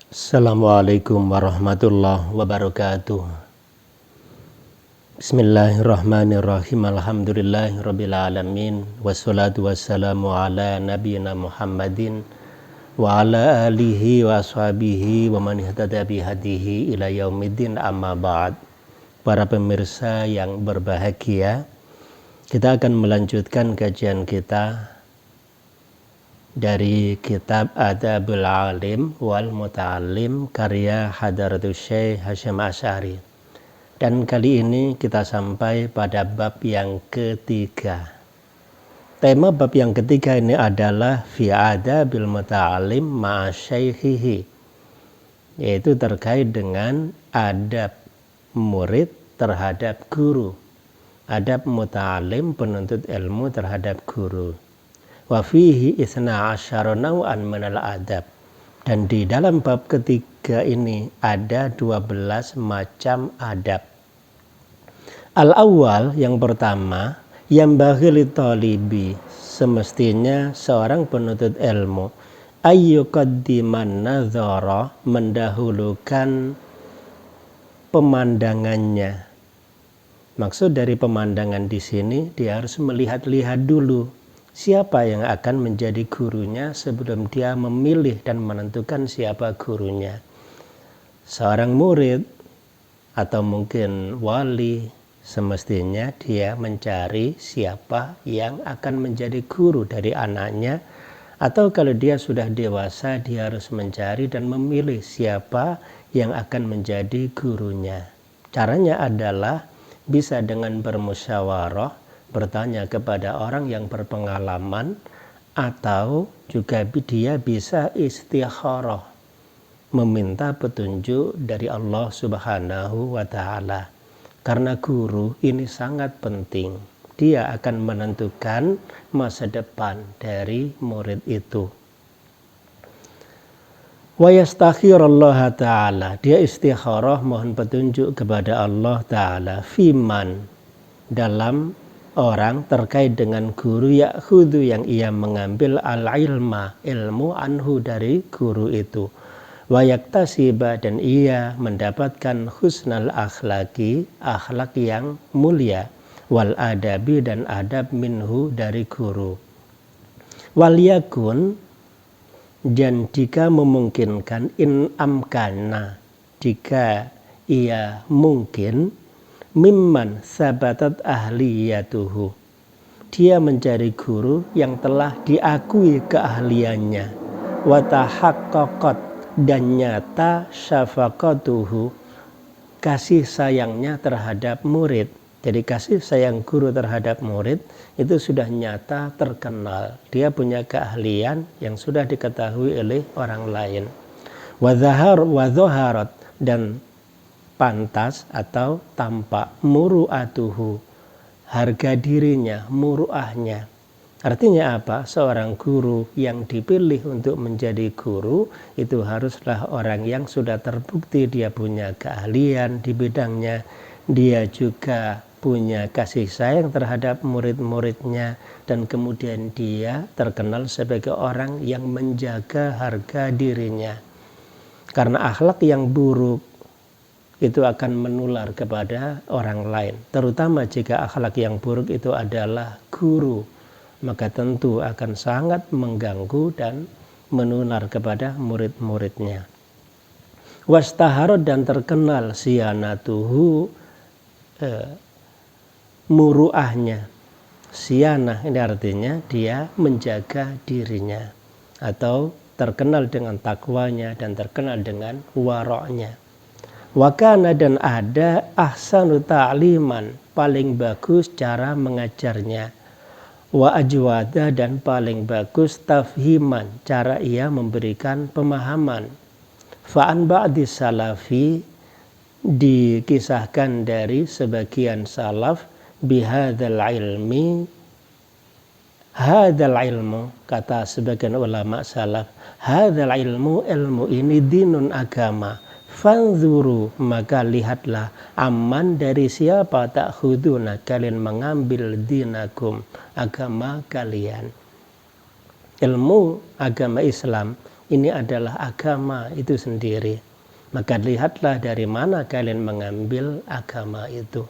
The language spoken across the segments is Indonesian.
Assalamualaikum warahmatullahi wabarakatuh. Bismillahirrahmanirrahim. Alhamdulillahirabbil alamin. Wassalatu wassalamu ala nabiyyina Muhammadin wa ala alihi wa ashabihi wa man ihtada bihadihi ila yaumiddin, amma ba'd. Para pemirsa yang berbahagia, kita akan melanjutkan kajian kita dari kitab Adabul Alim wal Muta'allim karya Hadratus Syekh Hasyim Asy'ari. Dan kali ini kita sampai pada bab yang ketiga. Tema bab yang ketiga ini adalah fi adabil muta'allim ma'a syaikhihi, yaitu terkait dengan adab murid terhadap guru, adab muta'allim penuntut ilmu terhadap guru. Wa fihi isna asyara naw'an minal adab, dan di dalam bab ketiga ini ada 12 macam adab. Al-awwal, yang pertama, yang baghi talibi, semestinya seorang penuntut ilmu ayyuqaddiman nazara, mendahulukan pemandangannya. Maksud dari pemandangan di sini, dia harus melihat-lihat dulu siapa yang akan menjadi gurunya sebelum dia memilih dan menentukan siapa gurunya. Seorang murid atau mungkin wali, semestinya dia mencari siapa yang akan menjadi guru dari anaknya, atau kalau dia sudah dewasa, dia harus mencari dan memilih siapa yang akan menjadi gurunya. Caranya adalah bisa dengan bermusyawarah, bertanya kepada orang yang berpengalaman, atau juga dia bisa istikharah, meminta petunjuk dari Allah Subhanahu wa ta'ala. Karena guru ini sangat penting, dia akan menentukan masa depan dari murid itu. Wa yastakhirallaha ta'ala, dia istikharah, mohon petunjuk kepada Allah ta'ala, fiman, dalam orang terkait dengan guru ya'khudhu, yang ia mengambil al-ilma, ilmu, anhu, dari guru itu, wa yaktasiba, dan ia mendapatkan husnal akhlaki, akhlak yang mulia, wal adabi, dan adab, minhu, dari guru, wal yakun, dan jika memungkinkan, in amkana, jika ia mungkin, mimman sabatat ahliyatuhu, dia mencari guru yang telah diakui keahliannya, wa tahaqqaqat, dan nyata syafaqatuhu, kasih sayangnya terhadap murid. Jadi kasih sayang guru terhadap murid itu sudah nyata, terkenal, dia punya keahlian yang sudah diketahui oleh orang lain. Wa dhaharat, dan pantas atau tampak, muru'atuhu, harga dirinya, muru'ahnya. Artinya apa? Seorang guru yang dipilih untuk menjadi guru itu haruslah orang yang sudah terbukti dia punya keahlian di bidangnya, dia juga punya kasih sayang terhadap murid-muridnya, dan kemudian dia terkenal sebagai orang yang menjaga harga dirinya. Karena akhlak yang buruk itu akan menular kepada orang lain, terutama jika akhlak yang buruk itu adalah guru, maka tentu akan sangat mengganggu dan menular kepada murid-muridnya. Wastaharot, dan terkenal siyanatuhu, muruahnya. Siyanah ini artinya dia menjaga dirinya, atau terkenal dengan takwanya dan terkenal dengan waroknya. Wakana, dan ada ahsanu ta'liman, paling bagus cara mengajarnya. Wa ajwada, dan paling bagus tafhiman, cara ia memberikan pemahaman. Fa'an ba'di salafi, dikisahkan dari sebagian salaf, bihadzal ilmi, hadzal ilmu, kata sebagian ulama salaf, hadzal ilmu, ilmu ini dinun, agama. Fanzuru, maka lihatlah, aman, dari siapa, ta'khuduna, kalian mengambil, dinakum, agama kalian. Ilmu agama Islam ini adalah agama itu sendiri. Maka lihatlah dari mana kalian mengambil agama itu.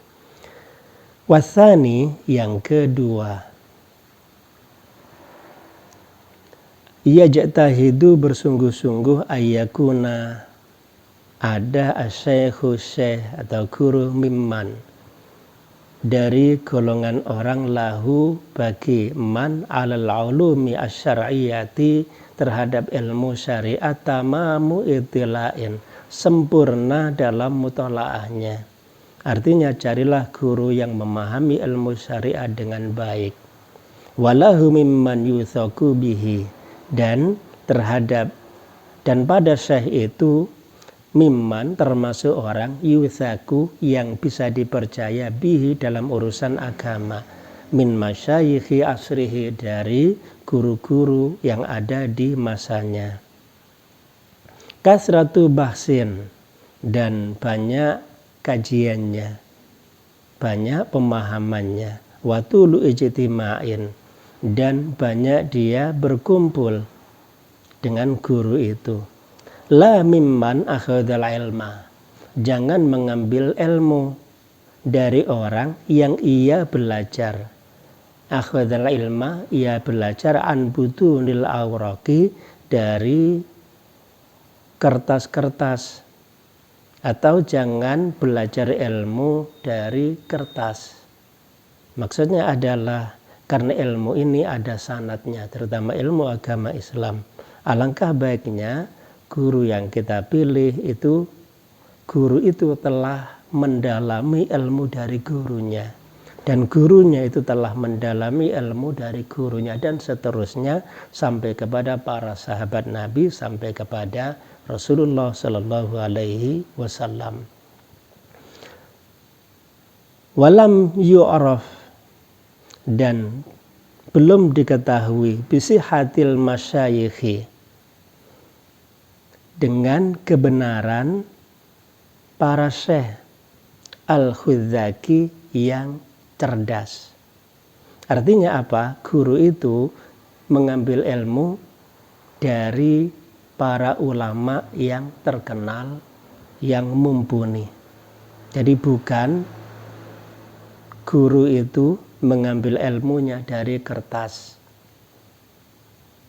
Wasani, yang kedua, yajtahidu, bersungguh-sungguh, ayyakuna, ada asyaikhu syekh atau guru, mimman, dari golongan orang, lahu, bagi man, alal ulumi asyariyati, terhadap ilmu syariat, tamamu itila'in, sempurna dalam mutolaahnya. Artinya carilah guru yang memahami ilmu syariat dengan baik. Walahu mimman yuthaku bihi, dan terhadap, dan pada syekh itu, mimman, termasuk orang, yuthaku, yang bisa dipercaya, bihi, dalam urusan agama, min masyayikhi asrihi, dari guru-guru yang ada di masanya. Kasratu bahsin, dan banyak kajiannya, banyak pemahamannya. Watulu ijtima'in, dan banyak dia berkumpul dengan guru itu. La mimman akhadhal ilma, jangan mengambil ilmu dari orang yang ia belajar. Akhadhal ilma, ia belajar, an butunil awraqi, dari kertas-kertas, atau jangan belajar ilmu dari kertas. Maksudnya adalah karena ilmu ini ada sanadnya, terutama ilmu agama Islam. Alangkah baiknya guru yang kita pilih itu, guru itu telah mendalami ilmu dari gurunya, dan gurunya itu telah mendalami ilmu dari gurunya, dan seterusnya sampai kepada para sahabat Nabi, sampai kepada Rasulullah Sallallahu Alaihi Wasallam. Walam yu'raf, dan belum diketahui, bisihatil masyayikhi, dengan kebenaran para syekh, al-khudzaki, yang cerdas. Artinya apa? Guru itu mengambil ilmu dari para ulama yang terkenal, yang mumpuni. Jadi bukan guru itu mengambil ilmunya dari kertas.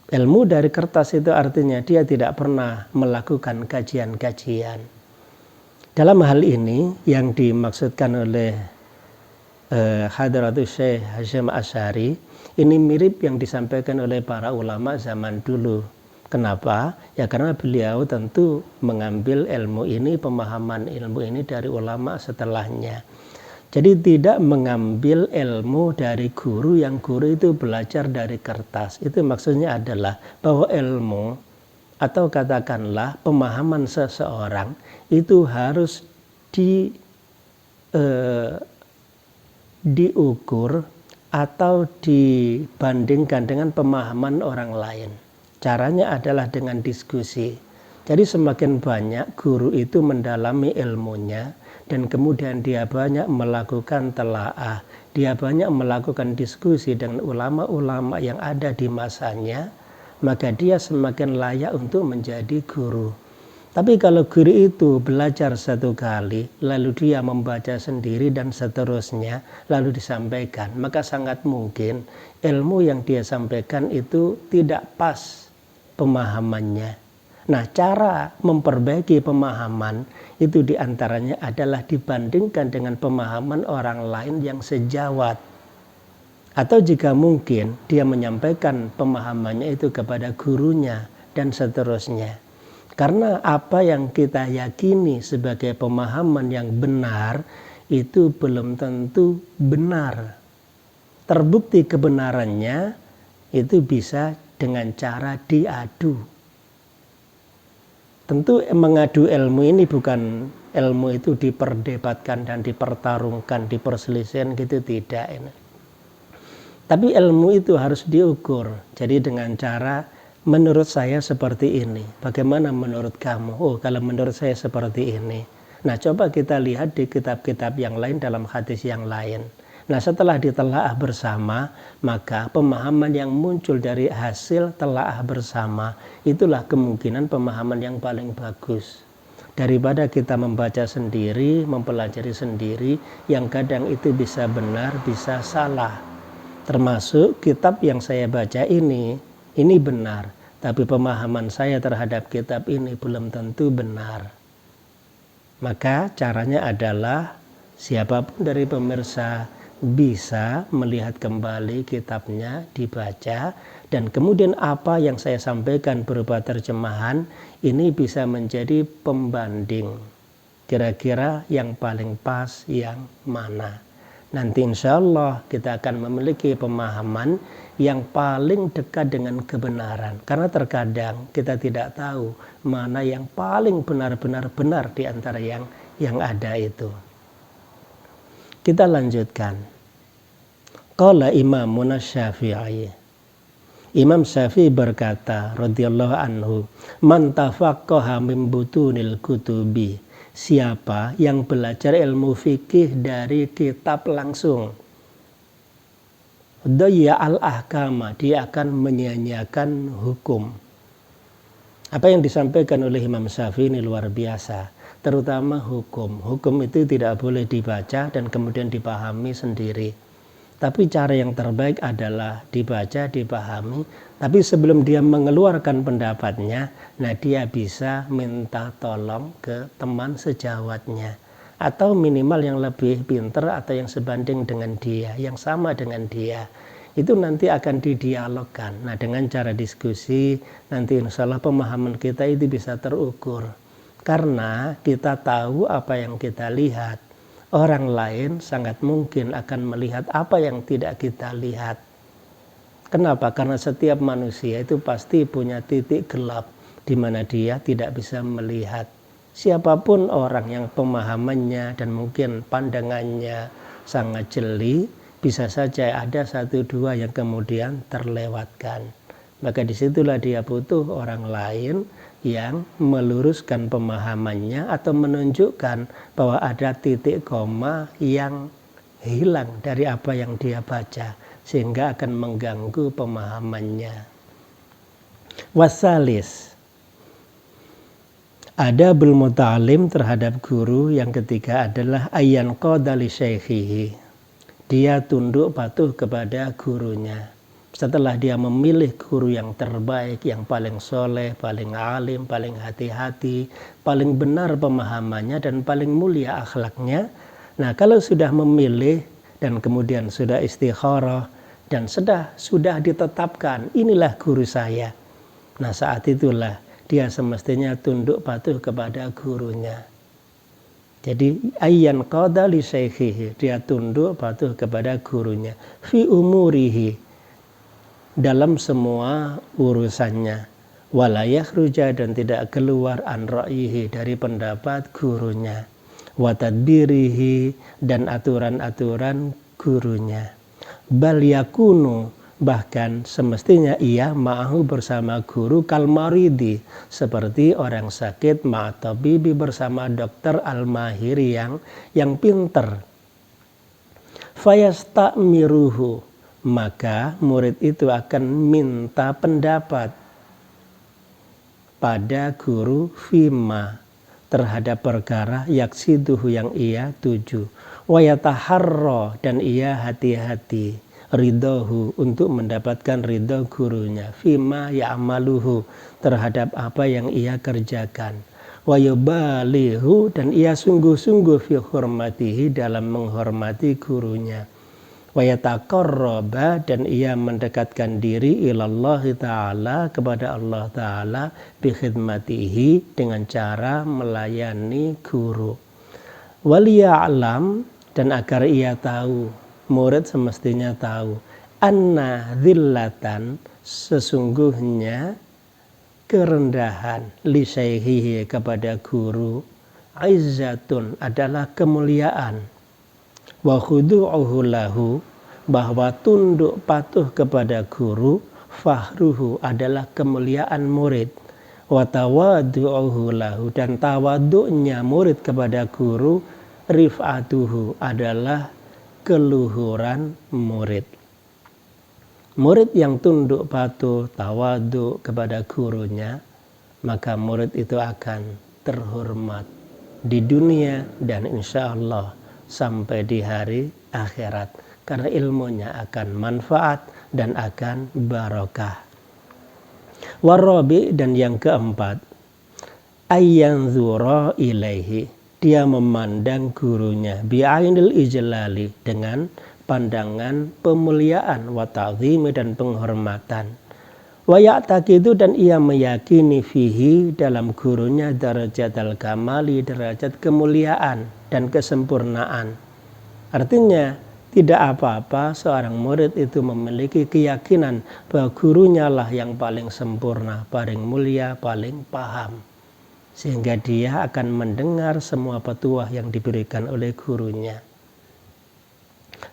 Ilmu dari kertas itu artinya dia tidak pernah melakukan kajian-kajian. Dalam hal ini yang dimaksudkan oleh Hadratus Syekh Hasyim Asy'ari, ini mirip yang disampaikan oleh para ulama zaman dulu. Kenapa? Ya karena beliau tentu mengambil ilmu ini, pemahaman ilmu ini dari ulama setelahnya. Jadi tidak mengambil ilmu dari guru yang guru itu belajar dari kertas. Itu maksudnya adalah bahwa ilmu atau katakanlah pemahaman seseorang itu harus diukur atau dibandingkan dengan pemahaman orang lain. Caranya adalah dengan diskusi. Jadi semakin banyak guru itu mendalami ilmunya, dan kemudian dia banyak melakukan telaah, dia banyak melakukan diskusi dengan ulama-ulama yang ada di masanya, maka dia semakin layak untuk menjadi guru. Tapi kalau guru itu belajar satu kali, lalu dia membaca sendiri dan seterusnya, lalu disampaikan, maka sangat mungkin ilmu yang dia sampaikan itu tidak pas pemahamannya. Nah, cara memperbaiki pemahaman itu diantaranya adalah dibandingkan dengan pemahaman orang lain yang sejawat. Atau jika mungkin dia menyampaikan pemahamannya itu kepada gurunya dan seterusnya. Karena apa yang kita yakini sebagai pemahaman yang benar itu belum tentu benar. Terbukti kebenarannya itu bisa dengan cara diadu. Tentu mengadu ilmu ini bukan ilmu itu diperdebatkan dan dipertarungkan, diperselisihkan gitu, tidak. Tapi ilmu itu harus diukur. Jadi dengan cara menurut saya seperti ini. Bagaimana menurut kamu? Oh, kalau menurut saya seperti ini. Nah, coba kita lihat di kitab-kitab yang lain, dalam hadis yang lain. Nah, setelah ditelaah bersama, maka pemahaman yang muncul dari hasil telaah bersama itulah kemungkinan pemahaman yang paling bagus. Daripada kita membaca sendiri, mempelajari sendiri, yang kadang itu bisa benar, bisa salah. Termasuk kitab yang saya baca ini benar, tapi pemahaman saya terhadap kitab ini belum tentu benar. Maka caranya adalah siapapun dari pemirsa bisa melihat kembali kitabnya, dibaca, dan kemudian apa yang saya sampaikan berupa terjemahan ini bisa menjadi pembanding. Kira-kira yang paling pas yang mana. Nanti insya Allah kita akan memiliki pemahaman yang paling dekat dengan kebenaran. Karena terkadang kita tidak tahu mana yang paling benar-benar benar di antara yang ada itu. Kita lanjutkan. Qala Imamuna Syafi'i. Imam Syafi'i berkata radhiyallahu anhu, "Man tafaqqaha min butunil kutubi." Siapa yang belajar ilmu fikih dari kitab langsung, daya al-ahkama, dia akan menyia-nyiakan hukum. Apa yang disampaikan oleh Imam Syafi'i ini luar biasa. Terutama hukum. Hukum itu tidak boleh dibaca dan kemudian dipahami sendiri. Tapi cara yang terbaik adalah dibaca, dipahami. Tapi sebelum dia mengeluarkan pendapatnya, nah dia bisa minta tolong ke teman sejawatnya. Atau minimal yang lebih pintar atau yang sebanding dengan dia, yang sama dengan dia. Itu nanti akan didialogkan. Nah, dengan cara diskusi, nanti insya Allah pemahaman kita itu bisa terukur. Karena kita tahu apa yang kita lihat. Orang lain sangat mungkin akan melihat apa yang tidak kita lihat. Kenapa? Karena setiap manusia itu pasti punya titik gelap di mana dia tidak bisa melihat. Siapapun orang yang pemahamannya dan mungkin pandangannya sangat jeli, bisa saja ada satu dua yang kemudian terlewatkan. Maka disitulah dia butuh orang lain yang meluruskan pemahamannya atau menunjukkan bahwa ada titik koma yang hilang dari apa yang dia baca sehingga akan mengganggu pemahamannya. Wasalis, ada muta'alim terhadap guru yang ketiga adalah ayyan qada li syaikhihi. Dia tunduk patuh kepada gurunya. Setelah dia memilih guru yang terbaik, yang paling soleh, paling alim, paling hati-hati, paling benar pemahamannya dan paling mulia akhlaknya. Nah, kalau sudah memilih dan kemudian sudah istikharah dan sudah ditetapkan, inilah guru saya. Nah, saat itulah dia semestinya tunduk patuh kepada gurunya. Jadi ayyan qada li syaikhihi, dia tunduk patuh kepada gurunya. Fi umurihi, dalam semua urusannya, wala yakhruja, dan tidak keluar an ra'yihi, dari pendapat gurunya, wa tadbirihi, dan aturan-aturan gurunya, bal yakunu, bahkan semestinya ia ma'ahu, bersama guru, kal maridi, seperti orang sakit, ma'atabibi, bersama dokter al-mahiri yang pinter. Fayasta'miruhu, maka murid itu akan minta pendapat pada guru fima, terhadap perkara yaksiduhu, yang ia tuju, wa yataharra, dan ia hati-hati, ridohu, untuk mendapatkan ridho gurunya, fima ya'maluhu, terhadap apa yang ia kerjakan, wa yubalihu, dan ia sungguh-sungguh fi hurmatihi, dalam menghormati gurunya, wa yataqarraba, dan ia mendekatkan diri ilallah ta'ala, kepada Allah ta'ala, bi khidmatihi, dengan cara melayani guru, waliya'lam, dan agar ia tahu, murid semestinya tahu, anna dhillatan, sesungguhnya kerendahan, li syaikhihi, kepada guru, izzatun, adalah kemuliaan, wa khudu'uhu lahu, bahwa tunduk patuh kepada guru, fahruhu, adalah kemuliaan murid, wa tawadu'uhu lahu, dan tawadu'nya murid kepada guru, rif'atuhu, adalah keluhuran murid. Murid yang tunduk patuh, tawadhu kepada gurunya, maka murid itu akan terhormat di dunia dan insya Allah sampai di hari akhirat. Karena ilmunya akan manfaat dan akan barokah. Warabi, dan yang keempat, ayyanzura ilaihi, dia memandang gurunya bi'ainil ijlali, dengan pandangan pemuliaan, wa ta'zimi, dan penghormatan, wa ya'taqidu, dan ia meyakini fihi, dalam gurunya, darajatal kamali, derajat kemuliaan dan kesempurnaan. Artinya tidak apa-apa seorang murid itu memiliki keyakinan bahwa gurunya lah yang paling sempurna, paling mulia, paling paham, sehingga dia akan mendengar semua petuah yang diberikan oleh gurunya.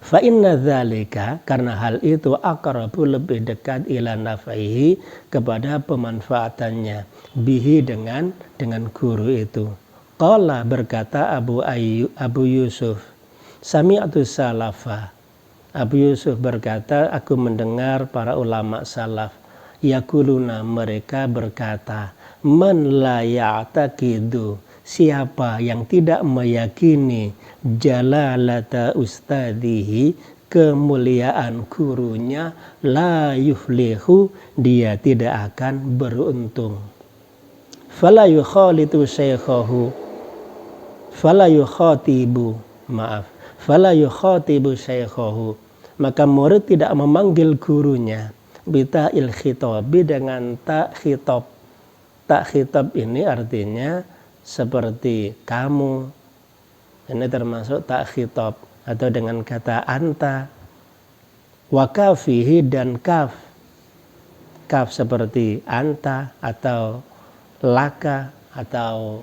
Fa inna dzalika, karena hal itu, aqrabu, lebih dekat, ila nafaihi, kepada pemanfaatannya, bihi, dengan guru itu. Qala, berkata Abu Yusuf, sami'tu salafa, Abu Yusuf berkata, aku mendengar para ulama salaf, yaquluna, mereka berkata, man la ya'taqidu, siapa yang tidak meyakini jalalata ustadihi, kemuliaan gurunya, la yuflihu, dia tidak akan beruntung. Fala yukhalitu syekhahu, fala yukhatibu syekhahu, maka murid tidak memanggil gurunya, bita'il khitabi, dengan tak khitab. Tak khitab ini artinya seperti kamu, ini termasuk tak khitab, atau dengan kata anta. Wa kafihi, dan kaf seperti anta atau laka atau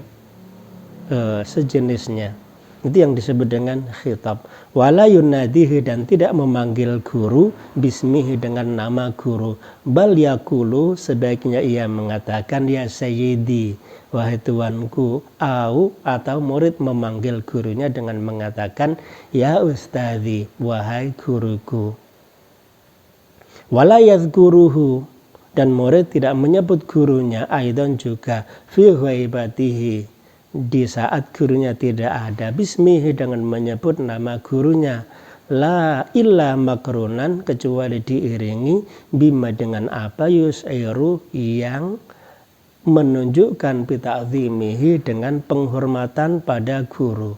sejenisnya, itu yang disebut dengan khitab. Wala yunadihi, dan tidak memanggil guru bismihi, dengan nama guru. Bal yakulu, sebaiknya ia mengatakan ya sayyidi, wahai tuanku, atau murid memanggil gurunya dengan mengatakan ya ustadzi, wahai guruku. Wala yazkuruhu, dan murid tidak menyebut gurunya, aidan juga, fi ghaibatihi, di saat gurunya tidak ada, bismihi, dengan menyebut nama gurunya, la illa makrunan, kecuali diiringi, bima, dengan apa, yusairu, yang menunjukkan bita'zimihi, dengan penghormatan pada guru.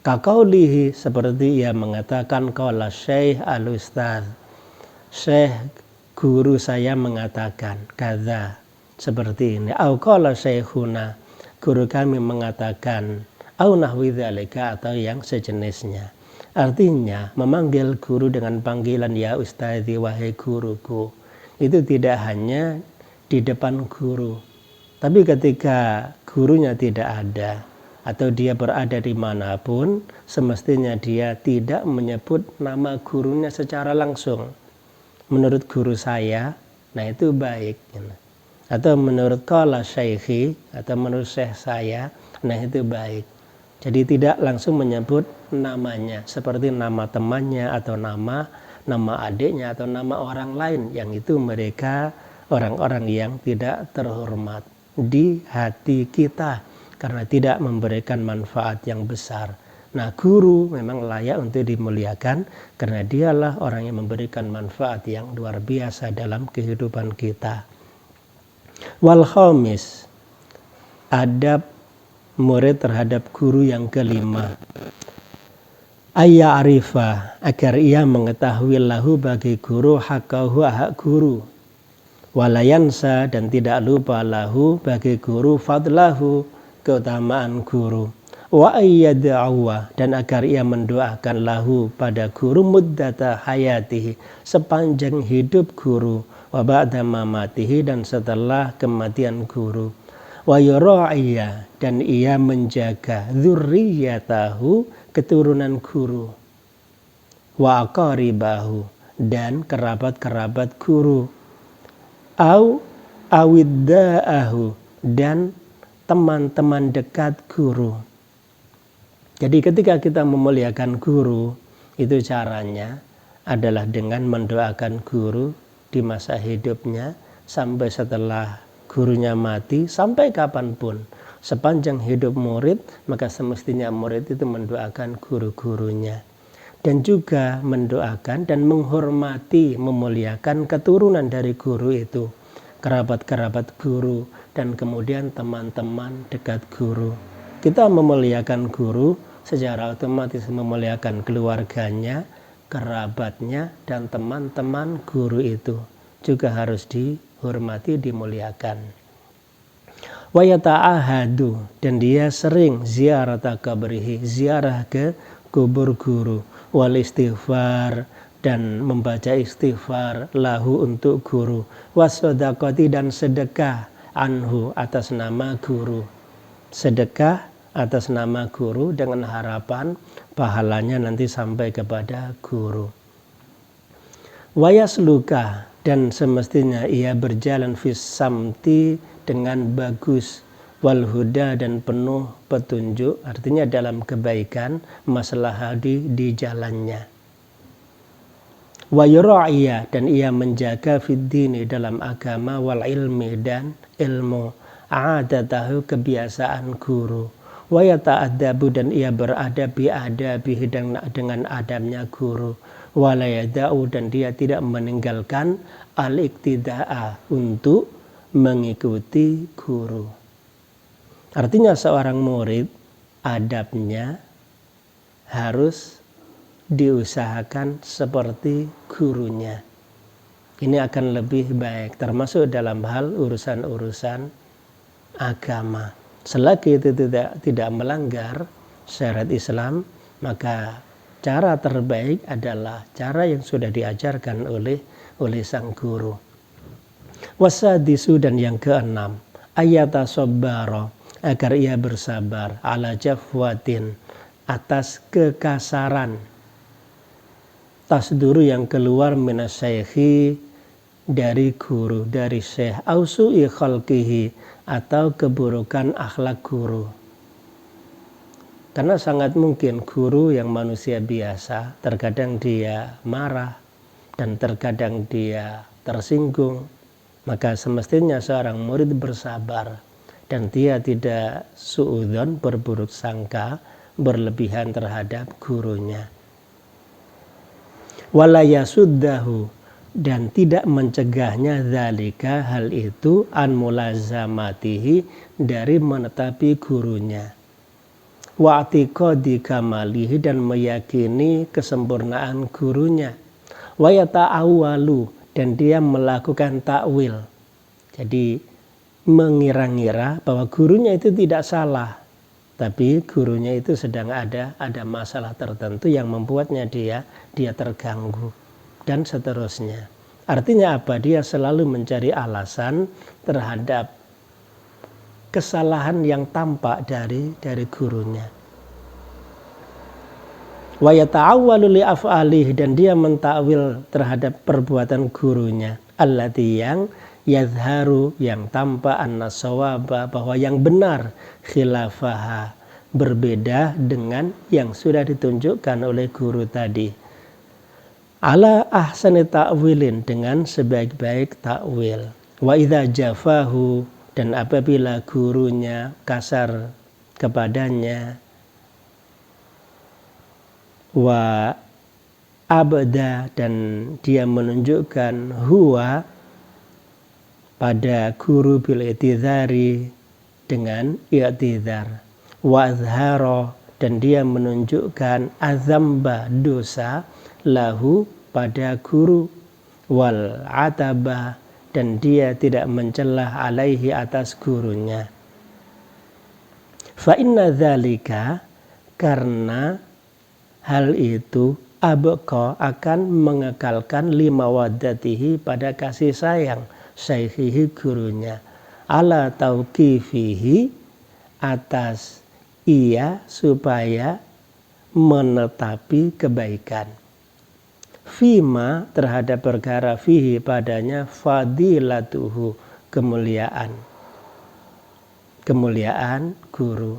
Kakaulihi, seperti ia mengatakan, qala syekh al-ustaz, syekh guru saya mengatakan kaza, seperti ini. Au qala syekhuna, guru kami mengatakan, au nahwi dzalika, atau yang sejenisnya. Artinya memanggil guru dengan panggilan ya ustadzi, wahai guruku, itu tidak hanya di depan guru, tapi ketika gurunya tidak ada atau dia berada dimanapun, semestinya dia tidak menyebut nama gurunya secara langsung. Menurut guru saya, nah itu baik. Atau menurut qala syekhi, atau menurut syekh saya, nah itu baik. Jadi tidak langsung menyebut namanya, seperti nama temannya atau nama adiknya atau nama orang lain, yang itu mereka orang-orang yang tidak terhormat di hati kita karena tidak memberikan manfaat yang besar. Nah, guru memang layak untuk dimuliakan karena dialah orang yang memberikan manfaat yang luar biasa dalam kehidupan kita. Wal khamis, adab murid terhadap guru yang kelima, ayya arifa, agar ia mengetahui lahu, bagi guru, hakahu, hak guru, walayansa, dan tidak lupa lahu, bagi guru, fadlahu, keutamaan guru, wa ayyada'wa, dan agar ia mendoakan lahu, pada guru, muddata hayatihi, sepanjang hidup guru, wa ba'da mamatihi, dan setelah kematian guru, wa yura'iya, dan ia menjaga dzurriyyatahu, keturunan guru, wa aqaribahu, dan kerabat-kerabat guru, au awidda'ahu, dan teman-teman dekat guru. Jadi ketika kita memuliakan guru, Itu caranya adalah dengan mendoakan guru di masa hidupnya sampai setelah gurunya mati, sampai kapanpun. Sepanjang hidup murid, maka semestinya murid itu mendoakan guru-gurunya. Dan juga mendoakan dan menghormati, memuliakan keturunan dari guru itu. Kerabat-kerabat guru, dan kemudian teman-teman dekat guru. Kita memuliakan guru, secara otomatis memuliakan keluarganya, kerabatnya, dan teman-teman guru itu. Juga harus dihormati, dimuliakan. Wa yata'ahadu, dan dia sering ziarah kabrihi, ziarah ke kubur guru, wal istighfar, dan membaca istighfar lahu untuk guru, wasodakoti, dan sedekah anhu atas nama guru, sedekah atas nama guru dengan harapan pahalanya nanti sampai kepada guru. Wayasluka, dan semestinya ia berjalan fis samti dengan bagus, wal huda, dan penuh petunjuk, artinya dalam kebaikan, masalah di jalannya. Wa yura'iya, dan ia menjaga fid dini, dalam agama, wal ilmi, dan ilmu, adatahu, kebiasaan guru. Wa yata'adabu, dan ia beradab biadabihi, dengan adabnya guru. Wa la yada'u, dan dia tidak meninggalkan al-iktida'a, untuk mengikuti guru. Artinya seorang murid adabnya harus diusahakan seperti gurunya. Ini akan lebih baik, termasuk dalam hal urusan-urusan agama. Selagi itu tidak melanggar syariat Islam, maka cara terbaik adalah cara yang sudah diajarkan oleh sang guru. Wasadisu, dan yang keenam, ayatasabbara, agar ia bersabar, ala jafwatin, atas kekasaran, tasduru, yang keluar minasyaikhi, dari guru, dari syekh, ausu'i khalqihi, atau keburukan akhlak guru. Karena sangat mungkin guru yang manusia biasa, terkadang dia marah dan terkadang dia tersinggung. Maka semestinya seorang murid bersabar dan dia tidak suudzon, berburuk sangka, berlebihan terhadap gurunya. Wala yasuddahu, dan tidak mencegahnya dzalika, hal itu, an mulazamatihi, dari menetapi gurunya. Wa atiqadi kamalihi, dan meyakini kesempurnaan gurunya. Wa yata'awwalu, dan dia melakukan takwil. Jadi mengira-ngira bahwa gurunya itu tidak salah, tapi gurunya itu sedang ada masalah tertentu yang membuatnya dia terganggu, dan seterusnya. Artinya apa? Dia selalu mencari alasan terhadap kesalahan yang tampak dari gurunya. Wa yata'awwalu li af'alih, dan dia mentakwil terhadap perbuatan gurunya, allati, yang yazharu, yang tampak, an-nasawaba, bahwa yang benar, khilafaha, berbeda dengan yang sudah ditunjukkan oleh guru tadi. Ala ahsani ta'wilin, dengan sebaik-baik takwil. Wa idza jafahu, dan apabila gurunya kasar kepadanya, wa abda, dan dia menunjukkan huwa, pada guru, bil i'tizari, dengan i'tizar. Wa azhara, dan dia menunjukkan azamba, dosa, lahu, pada guru. Wal ataba, dan dia tidak mencelah alaihi, atas gurunya. Fa inna dzalika, karena hal itu, abqa, akan mengekalkan limawaddatihi, pada kasih sayang syaihihi, gurunya, ala tauqifihi, atas ia supaya menetapi kebaikan, fima, terhadap perkara, fihi, padanya, fadilatuhu, kemuliaan guru,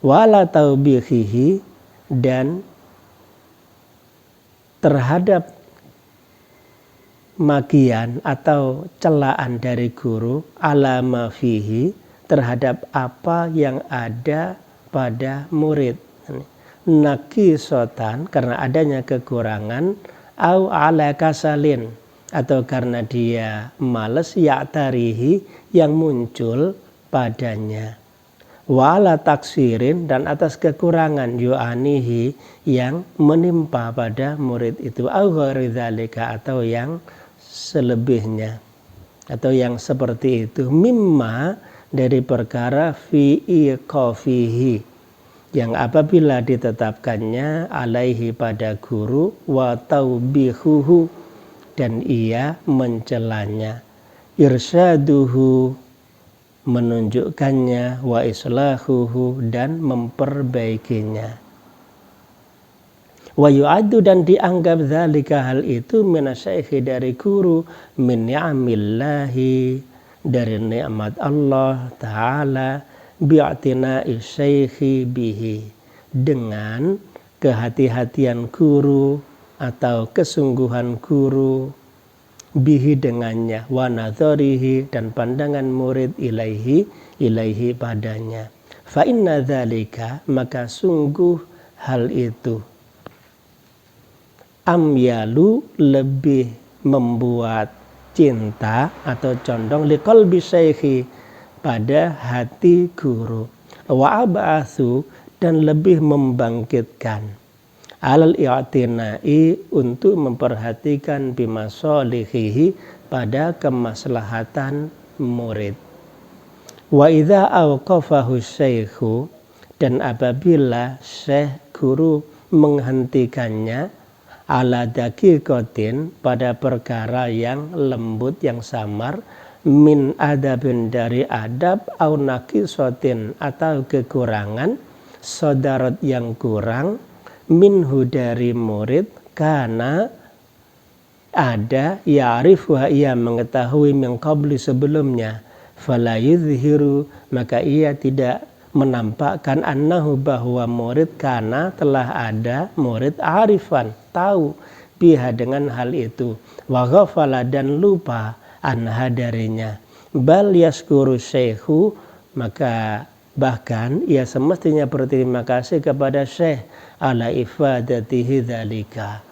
wala taubihihi, dan terhadap makian atau celaan dari guru ala ma fihi, terhadap apa yang ada pada murid, naqisotan karena adanya kekurangan, au ala kasalin atau karena dia malas, ya'tarihi yang muncul padanya, wa ala taksirin dan atas kekurangan, yu'anihi yang menimpa pada murid itu, au ghairi dzalika atau yang selebihnya atau yang seperti itu, mimma dari perkara fi iqafihi yang apabila ditetapkannya alaihi pada guru, wa taubihuhu dan ia mencelanya, irsyaduhu menunjukkannya, wa islahuhu dan memperbaikinya, wa yu'addu dan dianggap dzalika hal itu minasyaikhi dari guru, min ni'amillahi dari nikmat Allah Ta'ala, bi'tina'i syaikhi bihi dengan kehati-hatian guru atau kesungguhan guru, bihi dengannya, wa nadharihi dan pandangan murid ilaihi padanya, fa inna dzalika maka sungguh hal itu, amyalu lebih membuat cinta atau condong, liqalbi syaikhi pada hati guru, wa ab'atsu dan lebih membangkitkan, alal i'tina'i untuk memperhatikan bimasalihihi pada kemaslahatan murid, wa idza awqafahu syaikhu dan apabila syekh guru menghentikannya, ala daqiqatin pada perkara yang lembut yang samar, min adabin dari adab, au naqisatin atau kekurangan, sodarat yang kurang, minhu dari murid, karena ada ya'rifuha ia mengetahui min qabli sebelumnya, fala yuzhiru maka ia tidak menampakkan, annahu bahwa murid karena telah ada murid arifan tahu biha dengan hal itu, wa ghafala dan lupa anha darinya, bal yaskuru syekhu maka bahkan ia semestinya berterima kasih kepada syekh ala ifadatihi dzalika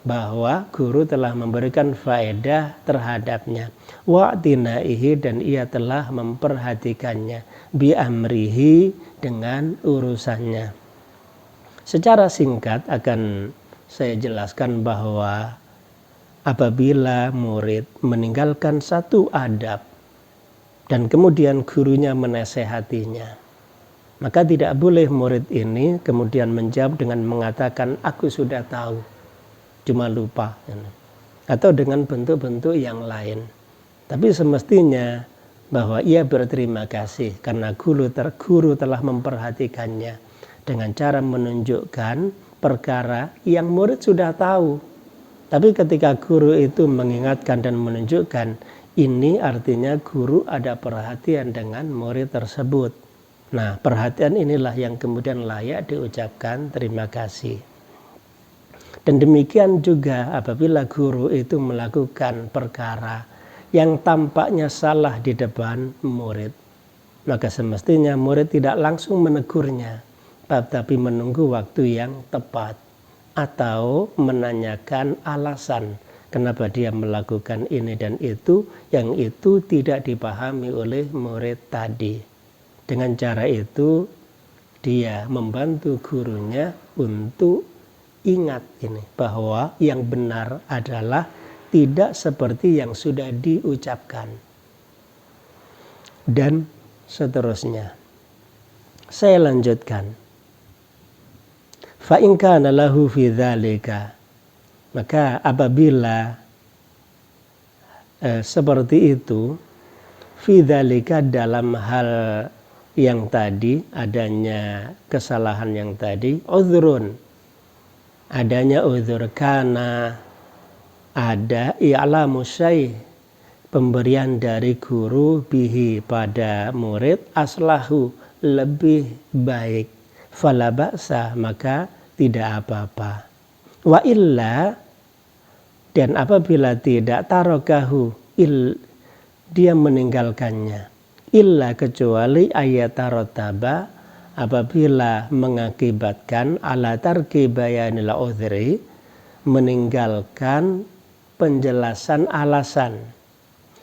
bahwa guru telah memberikan faedah terhadapnya, wa'tinaihi dan ia telah memperhatikannya, bi amrihi dengan urusannya. Secara singkat akan saya jelaskan bahwa apabila murid meninggalkan satu adab dan kemudian gurunya menasehatinya, maka tidak boleh murid ini kemudian menjawab dengan mengatakan aku sudah tahu, cuma lupa, atau dengan bentuk-bentuk yang lain. Tapi semestinya bahwa ia berterima kasih karena guru telah memperhatikannya dengan cara menunjukkan perkara yang murid sudah tahu. Tapi ketika guru itu mengingatkan dan menunjukkan, ini artinya guru ada perhatian dengan murid tersebut. Nah, perhatian inilah yang kemudian layak diucapkan terima kasih. Dan demikian juga apabila guru itu melakukan perkara yang tampaknya salah di depan murid, maka semestinya murid tidak langsung menegurnya, tapi menunggu waktu yang tepat atau menanyakan alasan kenapa dia melakukan ini dan itu, yang itu tidak dipahami oleh murid tadi. Dengan cara itu dia membantu gurunya untuk ingat ini bahwa yang benar adalah tidak seperti yang sudah diucapkan, dan seterusnya. Saya lanjutkan. Fa in kana lahu fi dzalika, maka apabila seperti itu, fi dzalika dalam hal yang tadi, adanya kesalahan yang tadi, uzrun, adanya uzur, karena ada i'lamu syekh, pemberian dari guru, bihi pada murid, aslahu lebih baik, fala ba'sa maka tidak apa-apa, Wa illa, dan apabila tidak, tarokahu, dia meninggalkannya. Illa, kecuali ayat tarotaba, apabila mengakibatkan ala tarki bayanil udhri, meninggalkan penjelasan alasan,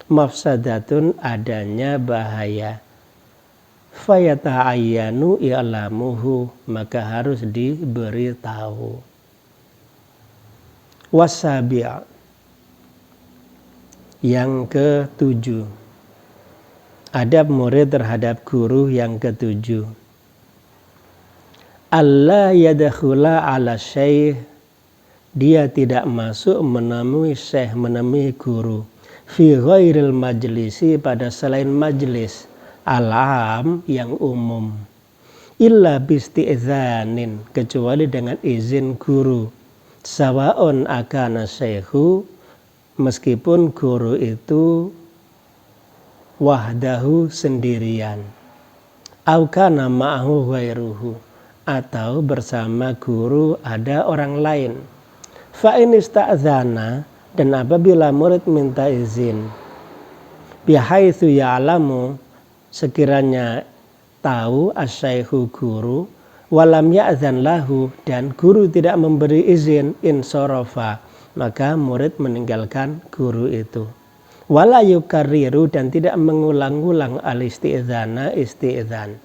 mafsadatun, adanya bahaya, fayata'ayyanu i'lamuhu, maka harus diberitahu. Wasabi', yang ketujuh, adab murid terhadap guru yang ketujuh, alla yadkhula ala syekh, dia tidak masuk menemui syekh, menemui guru, fi ghairil majlisi, pada selain majlis alam yang umum, illa bisti'zanin, kecuali dengan izin guru, sawaun akana syekhu, meskipun guru itu wahdahu, sendirian, au kana ma'ahu ghairuhu, atau bersama guru ada orang lain. Fa in ista'zana, dan apabila murid minta izin, bihaitsu ya'lamu, sekiranya tahu, asyaikhu, guru, walam ya'zan lahu, dan guru tidak memberi izin, insorofa, maka murid meninggalkan guru itu. Wala yukarriru, dan tidak mengulang-ulang al-isti'zana, isti'zan.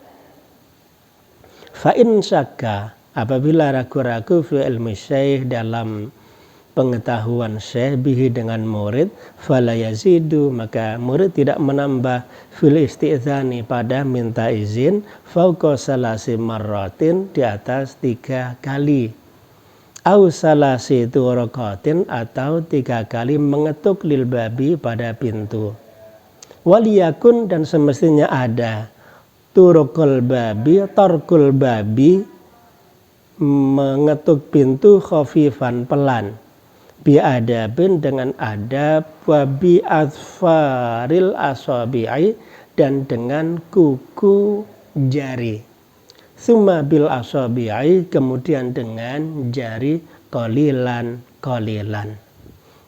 Fa in syakka, apabila ragu-ragu fi ilmi syekh, dalam pengetahuan syekh, bihi, dengan murid, fala yazidu, maka murid tidak menambah, fil isti'zani, pada minta izin, fauqa salasi marratin, di atas 3 kali, au salasi turaqatin, atau 3 kali mengetuk, lil babi, pada pintu, waliyakun, dan semestinya ada, turukul babi, tarkul babi, mengetuk pintu, khafifan, pelan, biadabin, dengan adab, wabi asfaril asabi'i, dan dengan kuku jari, summa bil asabi'i, kemudian dengan jari, qalilan.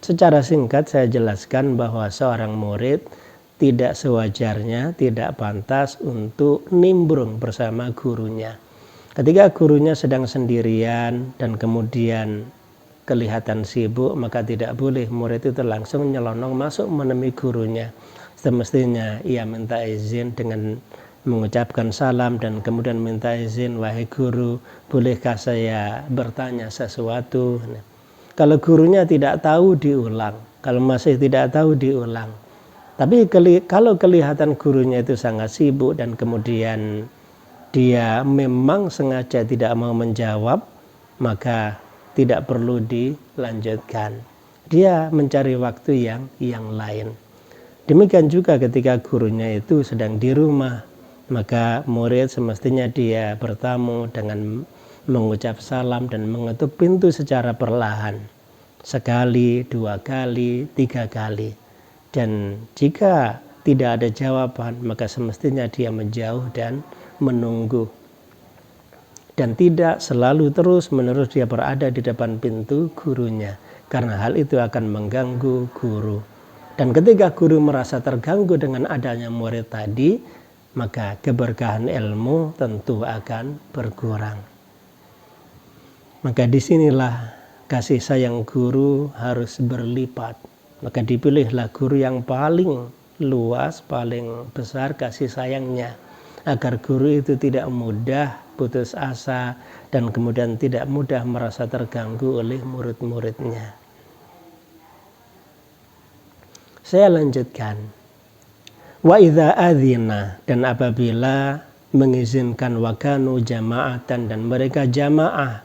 Secara singkat saya jelaskan bahwa seorang murid tidak sewajarnya, tidak pantas untuk nimbrung bersama gurunya. Ketika gurunya sedang sendirian dan kemudian kelihatan sibuk, maka tidak boleh murid itu langsung nyelonong masuk menemui gurunya. Semestinya ia minta izin dengan mengucapkan salam dan kemudian minta izin, wahai guru, bolehkah saya bertanya sesuatu? Nah, kalau gurunya tidak tahu, diulang. Kalau masih tidak tahu, diulang. Tapi kalau kelihatan gurunya itu sangat sibuk dan kemudian dia memang sengaja tidak mau menjawab, maka tidak perlu dilanjutkan. Dia mencari waktu yang lain. Demikian juga ketika gurunya itu sedang di rumah, maka murid semestinya dia bertamu dengan mengucap salam dan mengetuk pintu secara perlahan. Sekali, 2 kali, 3 kali. Dan jika tidak ada jawaban, maka semestinya dia menjauh dan menunggu. Dan tidak selalu terus-menerus dia berada di depan pintu gurunya, karena hal itu akan mengganggu guru. Dan ketika guru merasa terganggu dengan adanya murid tadi, maka keberkahan ilmu tentu akan berkurang. Maka disinilah kasih sayang guru harus berlipat. Maka dipilihlah guru yang paling luas, paling besar kasih sayangnya, agar guru itu tidak mudah putus asa dan kemudian tidak mudah merasa terganggu oleh murid-muridnya. Saya lanjutkan. Wa idza adzina, dan apabila mengizinkan, wakanu jama'atan, dan mereka jamaah,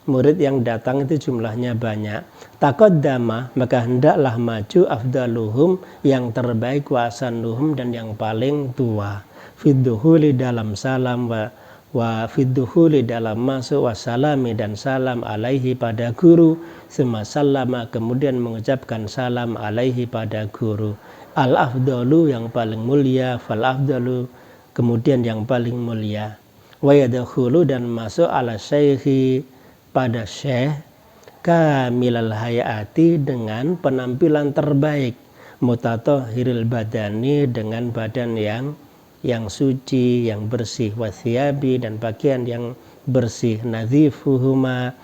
murid yang datang itu jumlahnya banyak, taqaddama, maka hendaklah maju, afdaluhum, yang terbaik, wa asanuhum, dan yang paling tua, fidduhuli, dalam salam, wa fidduhuli, dalam masuk, wassalami, dan salam, alaihi, pada guru, summa sallama, kemudian mengucapkan salam, alaihi, pada guru, al afdalu, yang paling mulia, fal afdalu, kemudian yang paling mulia, wa yadkhulu, dan masuk, ala syekhi, pada syekh, kamilal hayati dengan penampilan terbaik, mutatahhiril badani dengan badan yang suci, yang bersih, wathiyabi dan pakaian yang bersih, nadhifuhuma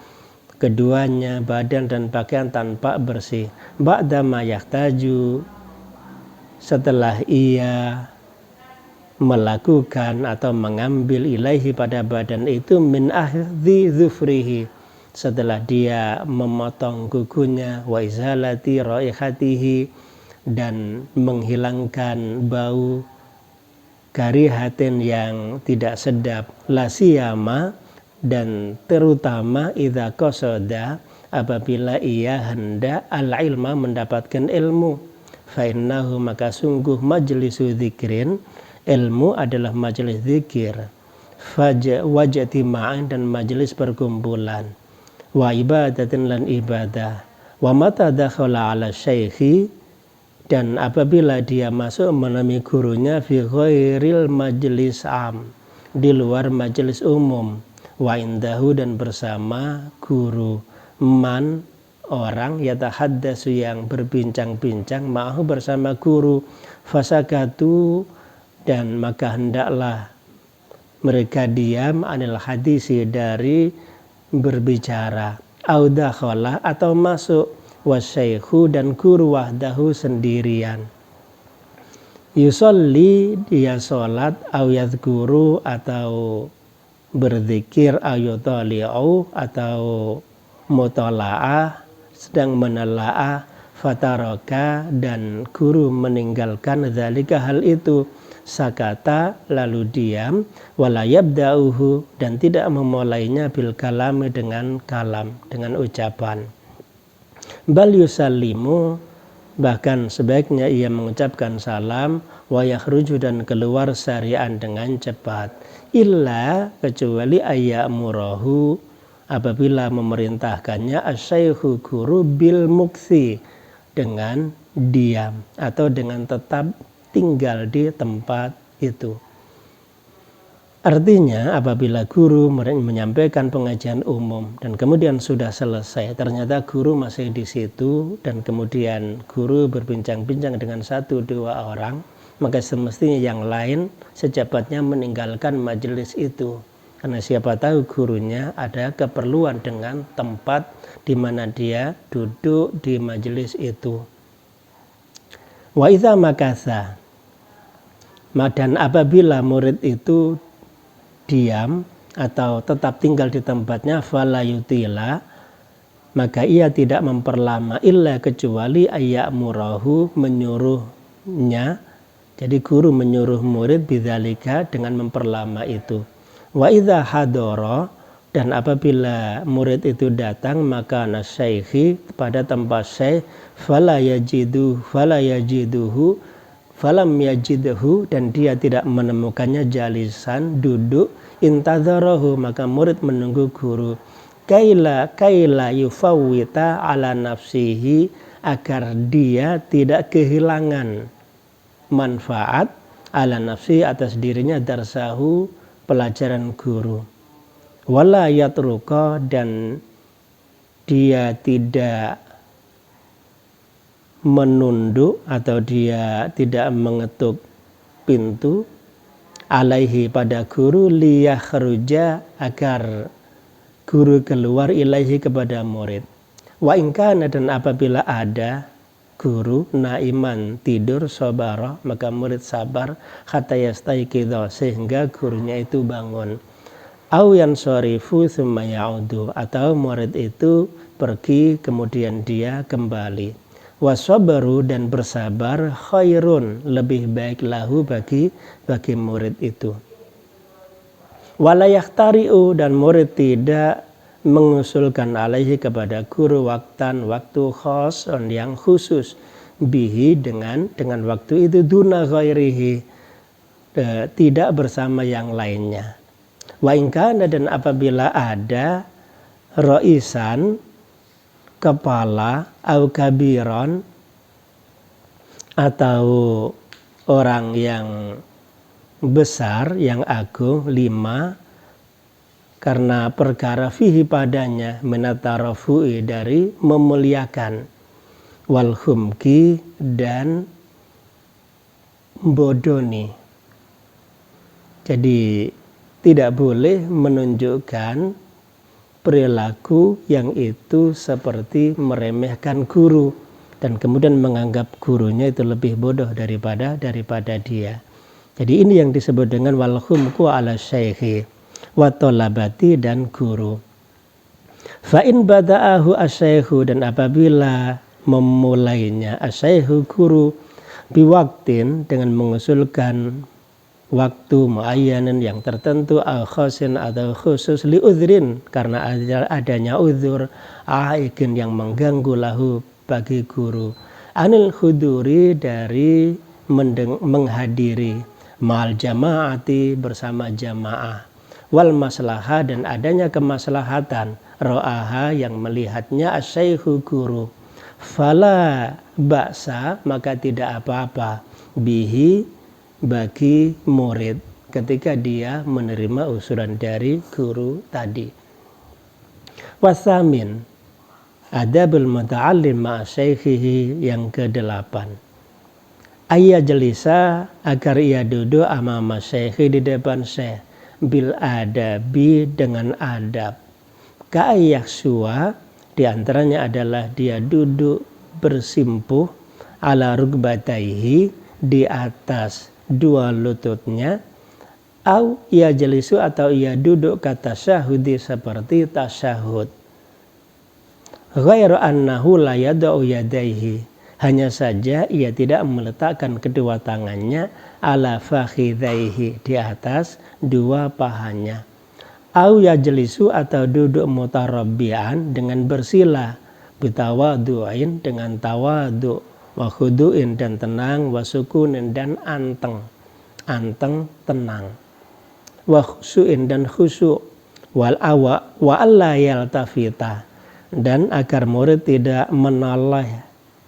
keduanya badan dan pakaian tanpa bersih, ba'dama yahtaju setelah ia melakukan atau mengambil ilaihi pada badan itu min ahdhi dhufrihi setelah dia memotong kukunya, wa izalati raihatihi dan menghilangkan bau karihatin yang tidak sedap, la siyama dan terutama idza qasada apabila ia hendak al-ilma mendapatkan ilmu, fa innahu maka sungguh majlisu dzikrin ilmu adalah majelis zikir, wajtima'an dan majelis perkumpulan, wa ibadatin lan ibadah, wa mata dakhala ala syaikhi dan apabila dia masuk menemui gurunya fi ghairil majlis am di luar majelis umum, wa indahu dan bersama guru, man orang yatahaddatsu yang berbincang-bincang ma'ahu bersama guru, fasakatu dan maka hendaklah mereka diam anil hadisi dari berbicara, au dakhala atau masuk, wasyaikhu dan guru wahdahu sendirian, yusolli dia sholat, au yadhkuru atau berzikir, ayutali'u atau mutala'ah sedang menelaah, fataraka dan guru meninggalkan dzalika hal itu, sakata lalu diam, wala yabda'uhu dan tidak memulainya bil kalami dengan kalam, dengan ucapan, bal yusallimu bahkan sebaiknya ia mengucapkan salam, wa yakhruju dan keluar sari'an dengan cepat, illa kecuali ayyamurahu apabila memerintahkannya asyaikhu guru bil muksi dengan diam atau dengan tetap tinggal di tempat itu. Artinya apabila guru menyampaikan pengajian umum dan kemudian sudah selesai, ternyata guru masih di situ dan kemudian guru berbincang-bincang dengan 1-2 orang, maka semestinya yang lain secepatnya meninggalkan majelis itu. Karena siapa tahu gurunya ada keperluan dengan tempat di mana dia duduk di majelis itu. Wa idza makatha dan apabila murid itu diam atau tetap tinggal di tempatnya, fala yutila maka ia tidak memperlama, illa kecuali ayyamurahu menyuruhnya, jadi guru menyuruh murid bidzalika dengan memperlama itu. Wa idza hadara dan apabila murid itu datang, maka nasyaikhi pada tempat syekh, falam yajidhu dan dia tidak menemukannya jalisan duduk, intadzarahu maka murid menunggu guru, kaila yufawwita ala nafsihi agar dia tidak kehilangan manfaat ala nafsi atas dirinya, darsahu pelajaran guru, wala yatruqa dan dia tidak menunduk atau dia tidak mengetuk pintu alaihi pada guru, liyakhruja agar guru keluar ilaihi kepada murid, wa ingkana dan apabila ada guru naiman tidur, sabara maka murid sabar, hatta yastaiqidha sehingga gurunya itu bangun, au yansarifu tsumma ya'udu atau murid itu pergi kemudian dia kembali, wasabaru dan bersabar, khairun lebih baik lahu bagi murid itu, wala yahtari'u dan murid tidak mengusulkan alaihi kepada guru waktu khos yang khusus, bihi dengan waktu itu, duna ghairihi tidak bersama yang lainnya, wa ingkana dan apabila ada roisan kepala, au kabiron atau orang yang besar yang agung, 5 karena perkara fihi padanya minatarafu'i dari memuliakan, wal humki dan bodoni. Jadi tidak boleh menunjukkan perilaku yang itu seperti meremehkan guru dan kemudian menganggap gurunya itu lebih bodoh daripada dia. Jadi ini yang disebut dengan wal humku ala syaikhi wa tolabati dan guru. Fa in bada'ahu asyaikhu, dan apabila memulainya asyaikhu guru biwaktin dengan mengusulkan waktu muayyanan yang tertentu, al khosin atau khusus, li udhrin karena adanya udhur, aikin yang mengganggu lahu bagi guru, anil huduri dari menghadiri, ma'al jama'ati bersama jamaah, wal maslahah dan adanya kemaslahatan, ro'aha yang melihatnya asyaikhu guru, fala ba'sa maka tidak apa-apa, bihi bagi murid ketika dia menerima usulan dari guru tadi. Wasamin adabul muta'allim ma'a syaikhihi, yang ke-8, ayya jelisa agar ia duduk amama syaikhi di depan syekh, bil adabi dengan adab, ka'ayak suwa diantaranya adalah dia duduk bersimpuh, ala rukbataihi di atas dua lututnya, au ia jelisu atau ia duduk kata syahudi seperti tasyahud. Ghairu annahu la yada'u yadaihi, hanya saja ia tidak meletakkan kedua tangannya ala fakhidaihi di atas dua pahanya. Au yajlisu atau duduk mutarabbian dengan bersila, bitawadu'in dengan tawadu, wa khudu'in dan tenang, wa sukunin dan anteng tenang, wa khusu'in dan khusu', wal awa wa alla yaltafita, dan agar murid tidak menoleh,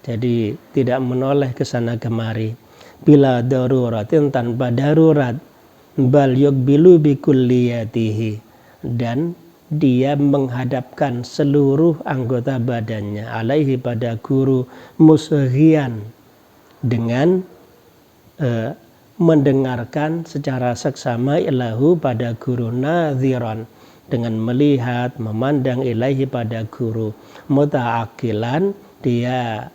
jadi tidak menoleh ke sana kemari, bila daruratin tanpa darurat, bal yuqbilu bi kulliyatihi, dan dia menghadapkan seluruh anggota badannya, alaihi pada guru, musghian dengan mendengarkan secara seksama, ilahu pada guru, nadhiran dengan melihat memandang, ilaihi pada guru, muta'akilan dia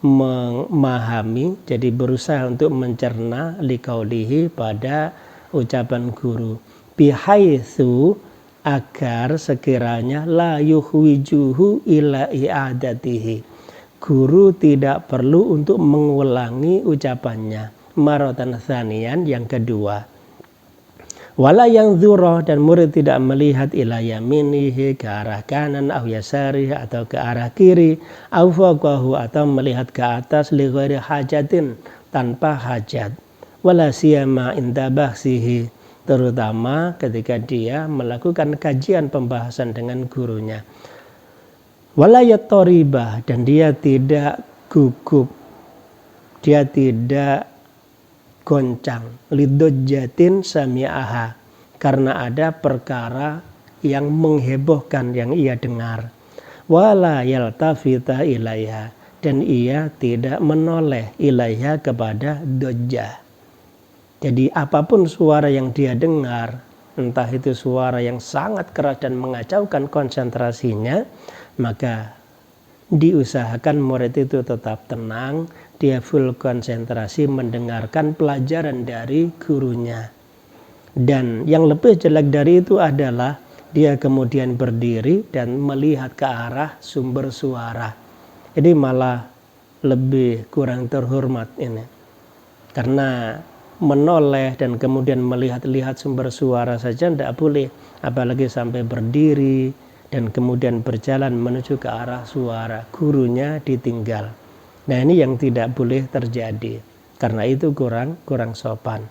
memahami, jadi berusaha untuk mencerna, liqaulihi pada ucapan guru, bihaitsu agar sekiranya la yuhwijuhu ila i'adatihi, guru tidak perlu untuk mengulangi ucapannya, maratan tsaniyan yang kedua. Wala yang dzura, dan murid tidak melihat ila yaminihi ke arah kanan, au yasarihi atau ke arah kiri, au fawqahu atau melihat ke atas, li ghairi hajatin tanpa hajat, wala siyama inda bahsihi terutama ketika dia melakukan kajian pembahasan dengan gurunya. Wala yatoribah, dan dia tidak gugup, dia tidak goncang, lidojjatin sami'aha, karena ada perkara yang menghebohkan yang ia dengar. Wala yaltafita ilaiha, dan ia tidak menoleh ilaiha kepada dojjah. Jadi apapun suara yang dia dengar, entah itu suara yang sangat keras dan mengacaukan konsentrasinya, maka diusahakan murid itu tetap tenang, dia full konsentrasi mendengarkan pelajaran dari gurunya. Dan yang lebih jelek dari itu adalah dia kemudian berdiri dan melihat ke arah sumber suara. Ini malah lebih kurang terhormat ini. Karena menoleh dan kemudian melihat-lihat sumber suara saja tidak boleh, apalagi sampai berdiri dan kemudian berjalan menuju ke arah suara, gurunya ditinggal. Nah ini yang tidak boleh terjadi, karena itu kurang sopan.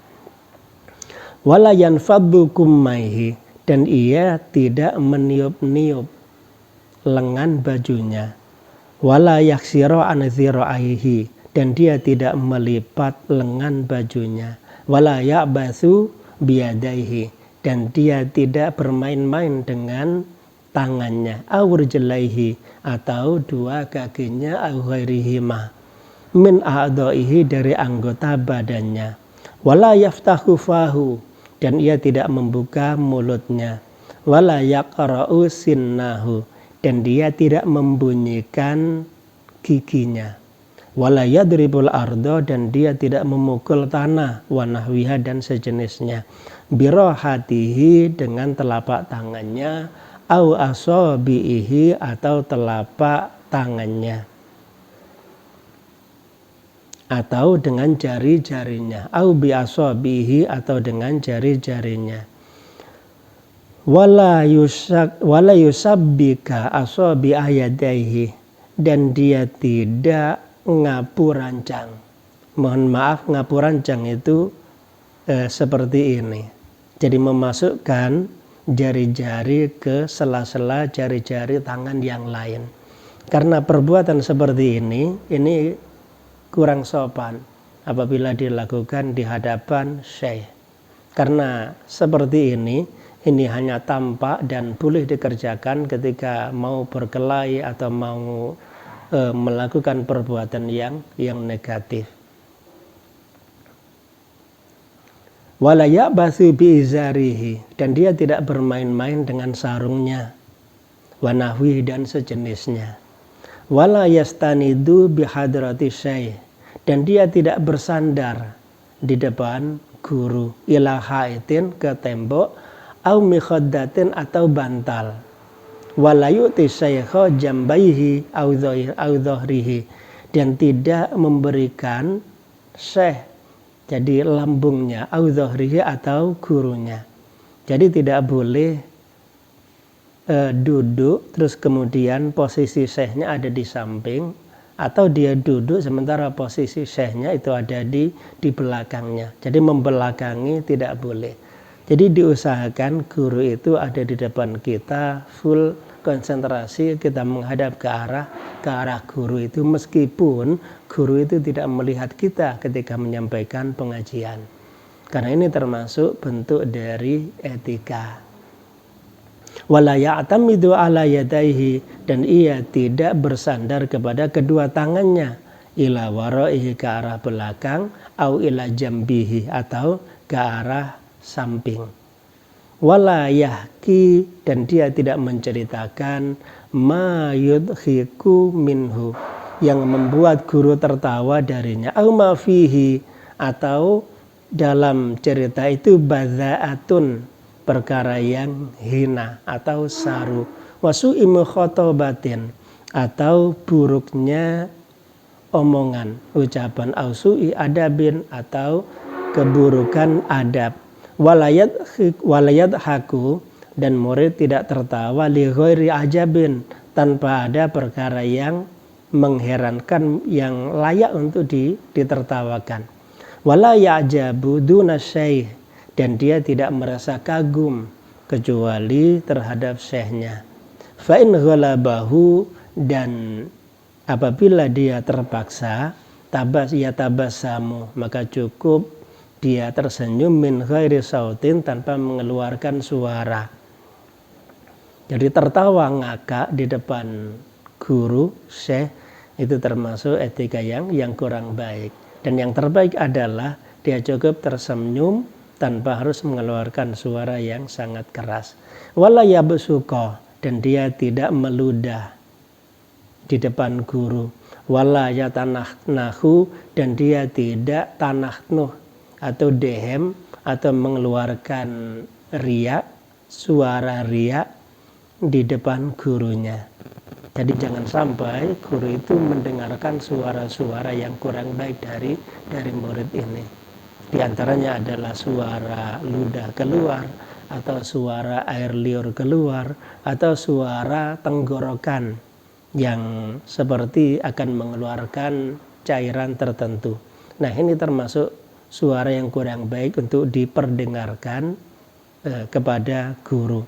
Wala yanfaddu kummaihi, dan ia tidak meniup-niup lengan bajunya. Wala yaksira an dhiraihi, dan dia tidak melipat lengan bajunya. Wala ya'bathu biyadaihi, dan dia tidak bermain-main dengan tangannya, awurjelaihi atau dua kakinya, awghairihima min a'dha'ihi dari anggota badannya, wala yaftahu fahu dan ia tidak membuka mulutnya, wala yaqra'u sinnahu dan dia tidak membunyikan giginya, wala yadribul ardo dan dia tidak memukul tanah, wa nahwiha dan sejenisnya, birohatihi dengan telapak tangannya, au asabihi atau telapak tangannya, atau dengan jari-jarinya, au bi asabihi atau dengan jari-jarinya, wala yusabbika asabi ayadaihi dan dia tidak ngapurancang. Mohon maaf, ngapurancang itu seperti ini. Jadi memasukkan jari-jari ke sela-sela jari-jari tangan yang lain. Karena perbuatan seperti ini kurang sopan apabila dilakukan di hadapan syekh. Karena seperti ini hanya tampak dan boleh dikerjakan ketika mau berkelahi atau mau melakukan perbuatan yang negatif. Wala ya'bathu bi'izarihi dan dia tidak bermain-main dengan sarungnya, wa nahwihi dan sejenisnya. Wala yastanidu bihadrati syekh dan dia tidak bersandar di depan guru, ila haitin ke tembok, au mikhaddatin atau bantal, wala yu'ti syaikha jambaihi au dhahrihi dan tidak memberikan syekh jadi lambungnya, au dhahrihi atau gurunya. Jadi tidak boleh duduk terus kemudian posisi syekhnya ada di samping, atau dia duduk sementara posisi syekhnya itu ada di belakangnya. Jadi membelakangi tidak boleh. Jadi diusahakan guru itu ada di depan kita, full konsentrasi kita menghadap ke arah guru itu, meskipun guru itu tidak melihat kita ketika menyampaikan pengajian. Karena ini termasuk bentuk dari etika. Wala ya'tamidu ala yadaihi dan ia tidak bersandar kepada kedua tangannya, ila waraihi ke arah belakang, au ila jambihi atau ke arah samping. Wala yahki dan dia tidak menceritakan ma yudhiku minhu yang membuat guru tertawa darinya, au ma fihi atau dalam cerita itu badzaatun perkara yang hina atau saru, wasu'i mukhotobatin atau buruknya omongan, ucapan, ausu'i adabin atau keburukan adab, walayat haku dan murid tidak tertawa li ghairi ajabin tanpa ada perkara yang mengherankan yang layak untuk ditertawakan, wala ya'jabu duna syekh dan dia tidak merasa kagum kecuali terhadap syekhnya. Fa'in ghalabahu dan apabila dia terpaksa, tabasamu maka cukup dia tersenyum min ghairi sautin tanpa mengeluarkan suara. Jadi tertawa ngakak di depan guru, syekh itu termasuk etika yang kurang baik. Dan yang terbaik adalah dia cukup tersenyum tanpa harus mengeluarkan suara yang sangat keras. Wala yabsuqa dan dia tidak meludah di depan guru. Wala yatanahnahu dan dia tidak tanahnuh atau dehem atau mengeluarkan riak, suara riak di depan gurunya. Jadi jangan sampai guru itu mendengarkan suara-suara yang kurang baik dari murid ini. Di antaranya adalah suara ludah keluar, atau suara air liur keluar, atau suara tenggorokan yang seperti akan mengeluarkan cairan tertentu. Nah, ini termasuk suara yang kurang baik untuk diperdengarkan kepada guru.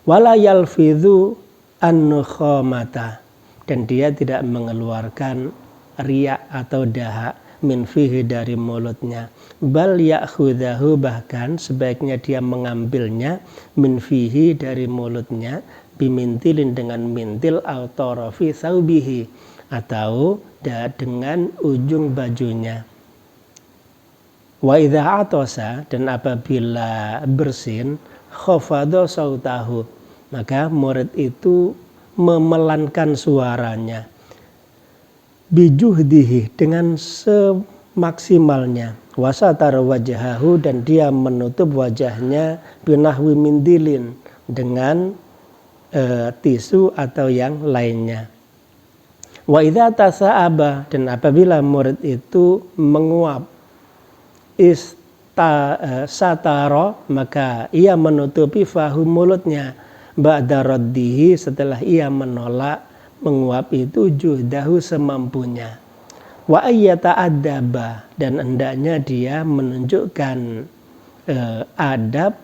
Wala yalfidhu an-nukhamata dan dia tidak mengeluarkan riak atau dahak, min fihi dari mulutnya. Bal ya'khudhahu, bahkan sebaiknya dia mengambilnya min fihi dari mulutnya, bimintilin dengan mintil, au tarafi thawbihi, atau dengan ujung bajunya. Wa idza atasa, dan apabila bersin, khafadha sautahu, maka murid itu memelankan suaranya, bijuhdihi, dengan semaksimalnya, wasatar wajahahu, dan dia menutup wajahnya, binahwi mindilin, dengan tisu atau yang lainnya. Wa idza tasa'aba, dan apabila murid itu menguap, sataro, maka ia menutupi fahu, mulutnya, ba'da raddihi, setelah ia menolak menguap itu, juhdahu, semampunya. Wa ayyata adaba, dan hendaknya dia menunjukkan adab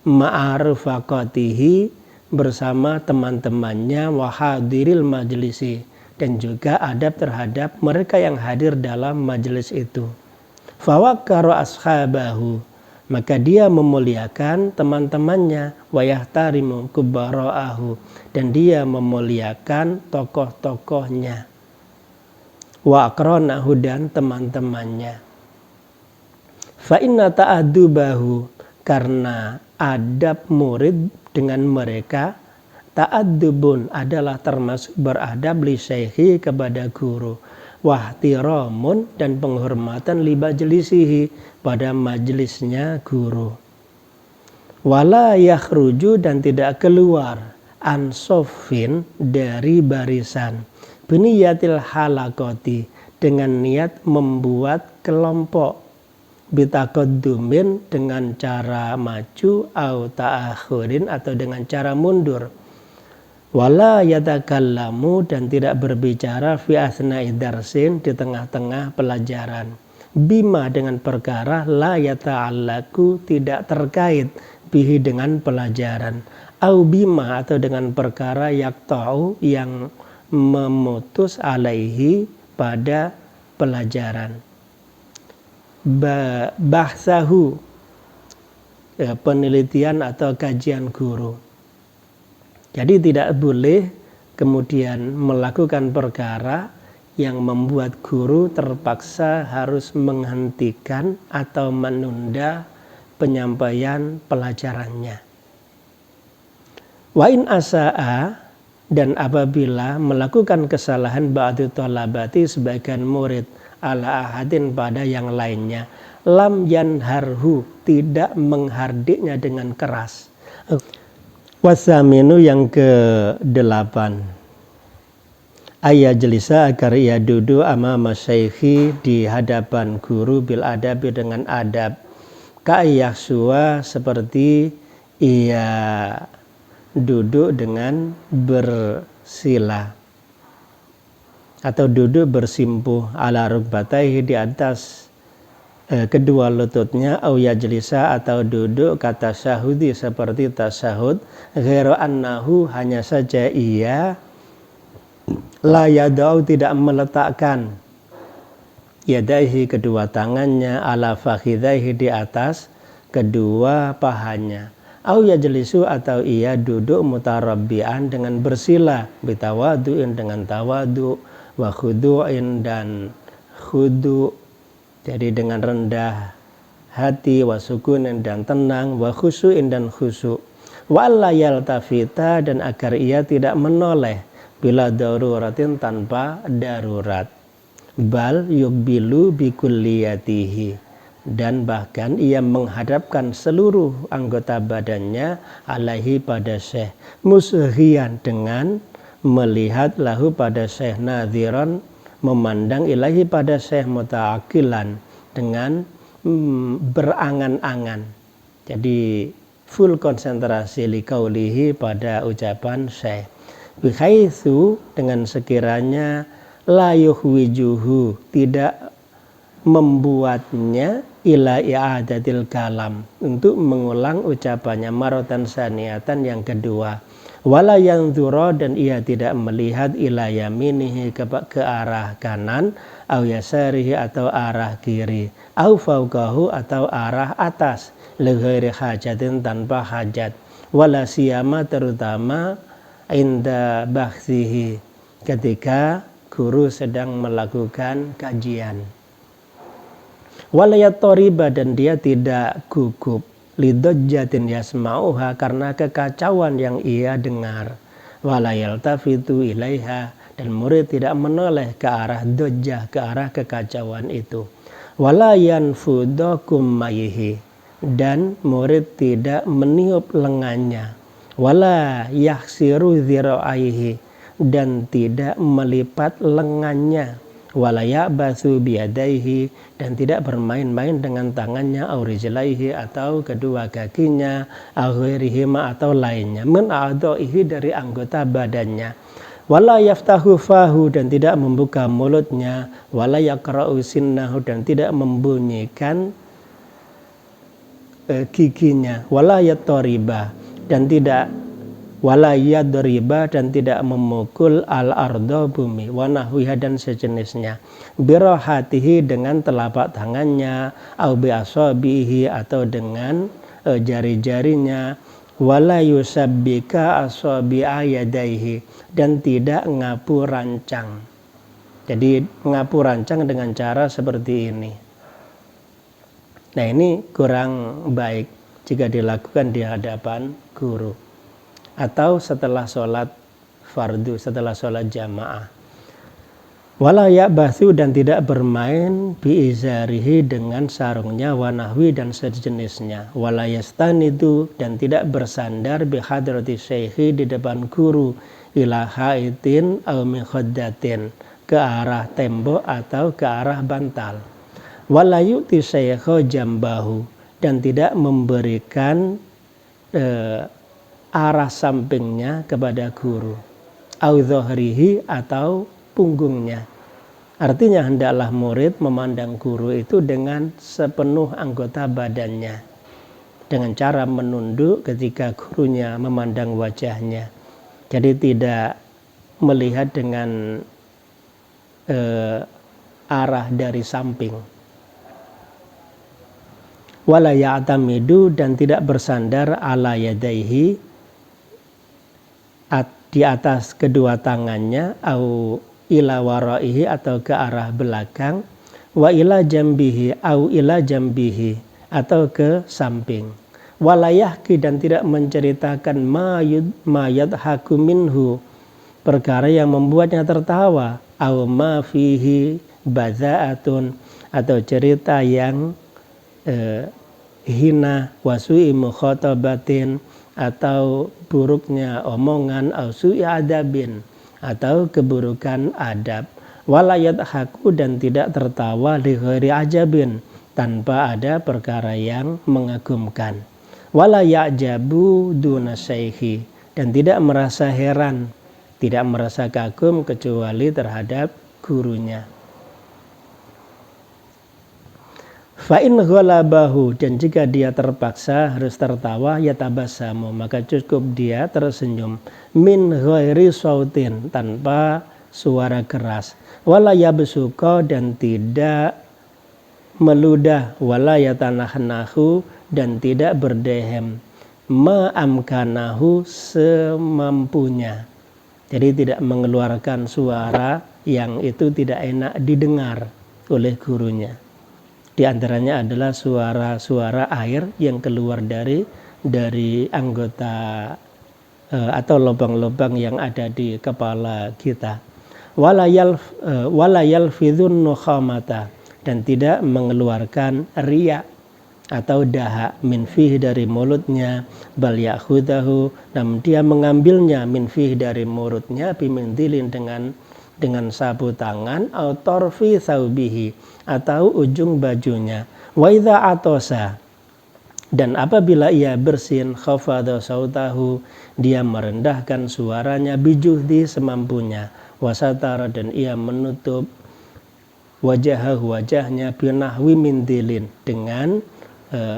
ma'arufaqatihi, bersama teman-temannya, wa hadiril majlisi, dan juga adab terhadap mereka yang hadir dalam majelis itu. Fawakkara ashabahu, maka dia memuliakan teman-temannya, wa yahtarimu kubara'ahu, dan dia memuliakan tokoh-tokohnya, wa aqranahu, dan teman-temannya. Fa inna ta'addubahu, karena adab murid dengan mereka, ta'addubun, adalah termasuk beradab, li syekhi, kepada guru, wahtiramun, dan penghormatan, li majlisihi, pada majelisnya guru. Wala yakhruju, dan tidak keluar, an soffin, dari barisan, biniyatil halakoti, dengan niat membuat kelompok, bitaqaddumin, dengan cara maju, au ta'akhurin, atau dengan cara mundur. Wala yatakallamu, dan tidak berbicara, fi asna'i darsin, di tengah-tengah pelajaran, bima, dengan perkara, la yata'allaku, tidak terkait, bihi, dengan pelajaran, au bima, atau dengan perkara, yaqta'u, yang memutus, alaihi, pada pelajaran. Bahsahu, penelitian atau kajian guru. Jadi tidak boleh kemudian melakukan perkara yang membuat guru terpaksa harus menghentikan atau menunda penyampaian pelajarannya. Wa in asa'a, dan apabila melakukan kesalahan ba'du thalabati, sebagian murid, ala ahadin, pada yang lainnya, lam yanharhu, tidak menghardiknya dengan keras. Wasaminu, yang ke-8, ayajlisa, agar ia duduk, amama syaikhi, di hadapan guru, bil adabi, dengan adab, ka'ayyahsuwa, seperti ia duduk dengan bersila, atau duduk bersimpuh, ala rukbatayhi, di atas kedua lututnya, au yajlisa, atau duduk, kata syahudi, seperti tasyahud, ghairu annahu, hanya saja ia, la yadau, tidak meletakkan, yadaihi, kedua tangannya, ala fakhidaihi, di atas kedua pahanya, au yajlisu, atau ia duduk, mutarabbian, dengan bersila, bitawadu'in, dengan tawadu, wa khudu'in, dan khudu', jadi dengan rendah hati, wa sukunin, dan tenang, wa khusu'in, dan khusu', wa alla yaltafita, dan agar ia tidak menoleh, bila daruratin, tanpa darurat, bal yukbilu bikulliyatihi, dan bahkan ia menghadapkan seluruh anggota badannya, alaihi, pada syekh, musghiyan, dengan melihat, lahu, pada syekh, nadhiran, memandang, ilahi, pada syekh, muta'akilan, dengan berangan-angan, jadi full konsentrasi, liqaulihi, pada ucapan syekh, bihaitsu, dengan sekiranya, la yuhwijuhu, tidak membuatnya, ila i'adatil kalam, untuk mengulang ucapannya, maratan saniyatan, yang kedua, Wala yanzura, dan ia tidak melihat ila yaminihi ke arah kanan, au yasarihi atau arah kiri, au fauqahu atau arah atas, li ghairi hajatin tanpa hajat, wala siyama terutama inda bakhsihi ketika guru sedang melakukan kajian. Wala yatoriba, dan dia tidak gugup lidojjatin yasma'uha karena kekacauan yang ia dengar. Wala yaltafitu ilaiha, dan murid tidak menoleh ke arah dojjah, ke arah kekacauan itu. Wala yanfudu kummayhi, dan murid tidak meniup lengannya. Wala yaksiru dzira'aihi, dan tidak melipat lengannya. Wala ya'bathu biyadaihi, dan tidak bermain-main dengan tangannya, au rijlaihi atau kedua kakinya, au ghairihima atau lainnya, min a'dha'ihi dari anggota badannya. Wala yaftahu fahu, dan tidak membuka mulutnya. Wala yaqra'u sinnahu, dan tidak membunyikan giginya. Wala yatoriba, dan tidak wala yadriba, dan tidak memukul al-ardo bumi, wa nahwiha dan sejenisnya, birahatihi dengan telapak tangannya, au bi asabihi atau dengan jari-jarinya, wala yusabbika asabi'a yadaihi, dan tidak ngapu rancang. Jadi ngapu rancang dengan cara seperti ini. Nah, ini kurang baik jika dilakukan di hadapan guru atau setelah sholat fardu, setelah sholat jamaah. Wala ya'bathu, dan tidak bermain biizarihi dengan sarungnya, wa nahwi dan sejenisnya. Wala yastanidu, dan tidak bersandar bihadrati syekhi di depan guru, ila haitin au mikhaddatin, ke arah tembok atau ke arah bantal. Wala yu'ti syekho jambahu, dan tidak memberikan arah sampingnya kepada guru, au dhahrihi atau punggungnya. Artinya hendaklah murid memandang guru itu dengan sepenuh anggota badannya, dengan cara menunduk ketika gurunya memandang wajahnya. Jadi tidak melihat dengan arah dari samping. Wala ya'tamidu, dan tidak bersandar ala yadaihi, di atas kedua tangannya, au ila waraihi atau ke arah belakang, wa ila jambihi au ila jambihi atau ke samping. Wala yahki, dan tidak menceritakan ma yadhaku minhu, perkara yang membuatnya tertawa, au ma fihi bazaatun, atau cerita yang hina, wasu'i mukhatabatin, atau buruknya omongan, au su'i adabin, atau keburukan adab. Wala yadhaku, dan tidak tertawa li ghairi ajabin, tanpa ada perkara yang mengagumkan. Wala ya'jabu duna syaihi, dan tidak merasa heran, tidak merasa kagum kecuali terhadap gurunya. Fa'in ghalabahu, dan jika dia terpaksa harus tertawa, ya tabasamu, maka cukup dia tersenyum, min ghairi sautin, tanpa suara keras. Wala yabsuqa, dan tidak meludah. Wala yatanahnahu, dan tidak berdehem. Ma'amkanahu, semampunya. Jadi tidak mengeluarkan suara yang itu tidak enak didengar oleh gurunya. Di antaranya adalah suara-suara air yang keluar dari anggota atau lubang-lubang yang ada di kepala kita. Wala yalfidhun nukhamata, dan tidak mengeluarkan riya atau dahak min fihi dari mulutnya, bal ya'khudahu, namun dia mengambilnya min fihi dari mulutnya, bimindilin dengan sapu tangan, atau torfi thawbihi, atau ujung bajunya. Wa idza atosa, dan apabila ia bersin, khafadha sautahu, dia merendahkan suaranya, bijuhdi, semampunya, wasatara, dan ia menutup wajahnya, binahwi mindilin, dengan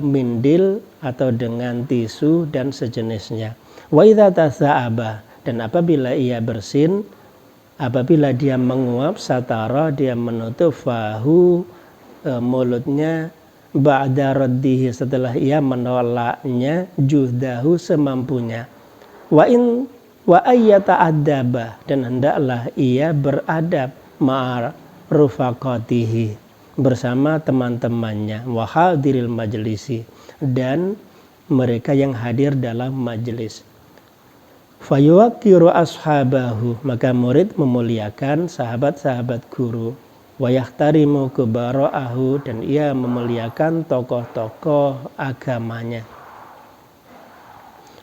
mindil atau dengan tisu dan sejenisnya. Wa idza tasa'aba, dan apabila ia bersin, apabila dia menguap, satara, dia menutup fahu, mulutnya, ba'da raddihi, setelah ia menolaknya, juhdahu, semampunya. Wa ayyata adaba, dan hendaklah ia beradab ma'a rufaqatihi, bersama teman-temannya, wa hadiril majlisi, dan mereka yang hadir dalam majelis. Fayuwaqiru ashabahu, maka murid memuliakan sahabat-sahabat guru. Wa yahtarimu kubara'ahu, dan ia memuliakan tokoh-tokoh agamanya.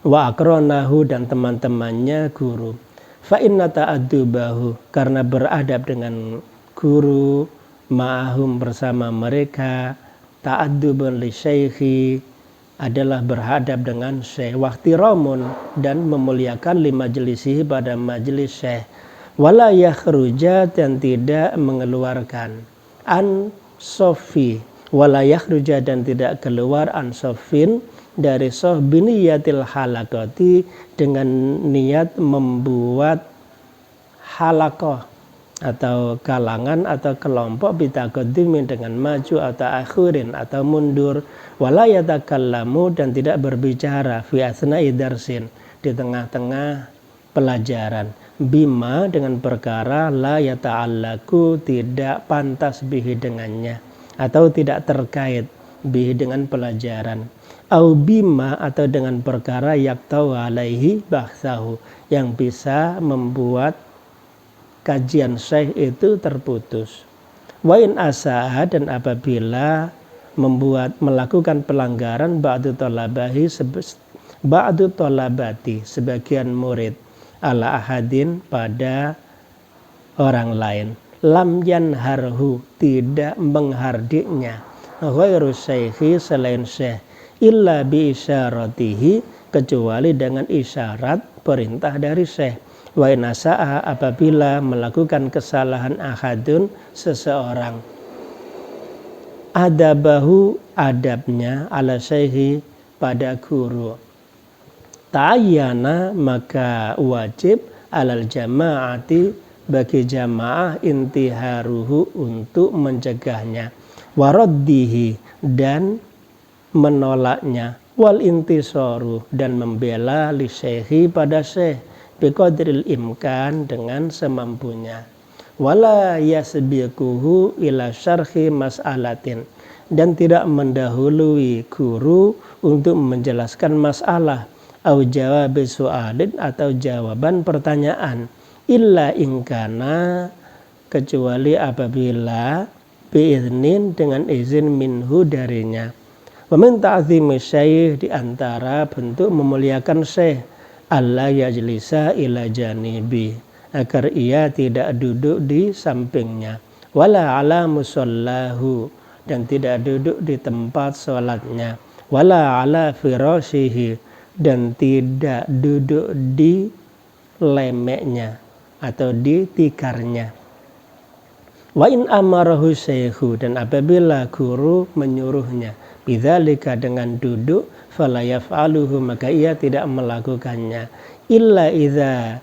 Wa akranahu, dan teman-temannya guru. Fa inna ta'addubahu, karena beradab dengan guru, ma'ahum, bersama mereka, ta'addubun li syaikhi, adalah berhadap dengan syekh, wahtiramun, dan memuliakan li majlisihi, pada majlis syekh, wala yakhruja, dan tidak mengeluarkan, an sofi, wala yakhruja, dan tidak keluar an sofin, dari sof, biniyatil halakoti, dengan niat membuat halakoh atau kalangan atau kelompok, bitaqaddumin, dengan maju atau akhirin atau mundur, wala yatakallamu, dan tidak berbicara, fi asna'i darsin, di tengah-tengah pelajaran, bima, dengan perkara la yata'allaku, tidak pantas bihi, dengannya, atau tidak terkait bihi, dengan pelajaran, au bima, atau dengan perkara yaktau alaihi bahsahu, yang bisa membuat kajian syekh itu terputus. Wa in asaha, dan apabila melakukan pelanggaran ba'du tolabati, sebagian murid, ala ahadin, pada orang lain, lam yanharhu, tidak menghardiknya, ghairu syekhi, selain syekh, illa bi isyaratihi, kecuali dengan isyarat perintah dari syekh. Wa inasa'a, apabila melakukan kesalahan ahadun, seseorang, adabahu, adabnya, ala syekhi, pada guru, ta'ayyana, maka wajib, alal jama'ati, bagi jamaah, intiharuhu, untuk mencegahnya, waraddihi, dan menolaknya, wal intisaru, dan membela li syekhi, pada syekh, biqadril imkan, dengan semampunya, wala yasbiquhu ila syarhi mas'alatin, dan tidak mendahului guru untuk menjelaskan masalah, au jawabi su'alin, atau jawaban pertanyaan, illa ingkana, kecuali apabila biiznin, dengan izin minhu, darinya. Wa min ta'zimi syekh, di antara bentuk memuliakan syekh, alla yajlisa ila janibi, agar ia tidak duduk di sampingnya, wala ala musallahu, dan tidak duduk di tempat sholatnya, wala ala firashihi, dan tidak duduk di lemeknya atau di tikarnya. Wa in amarahu syekhu, dan apabila guru menyuruhnya, bidzalika, dengan duduk, fala yaf'aluhu, maka ia tidak melakukannya, illa idza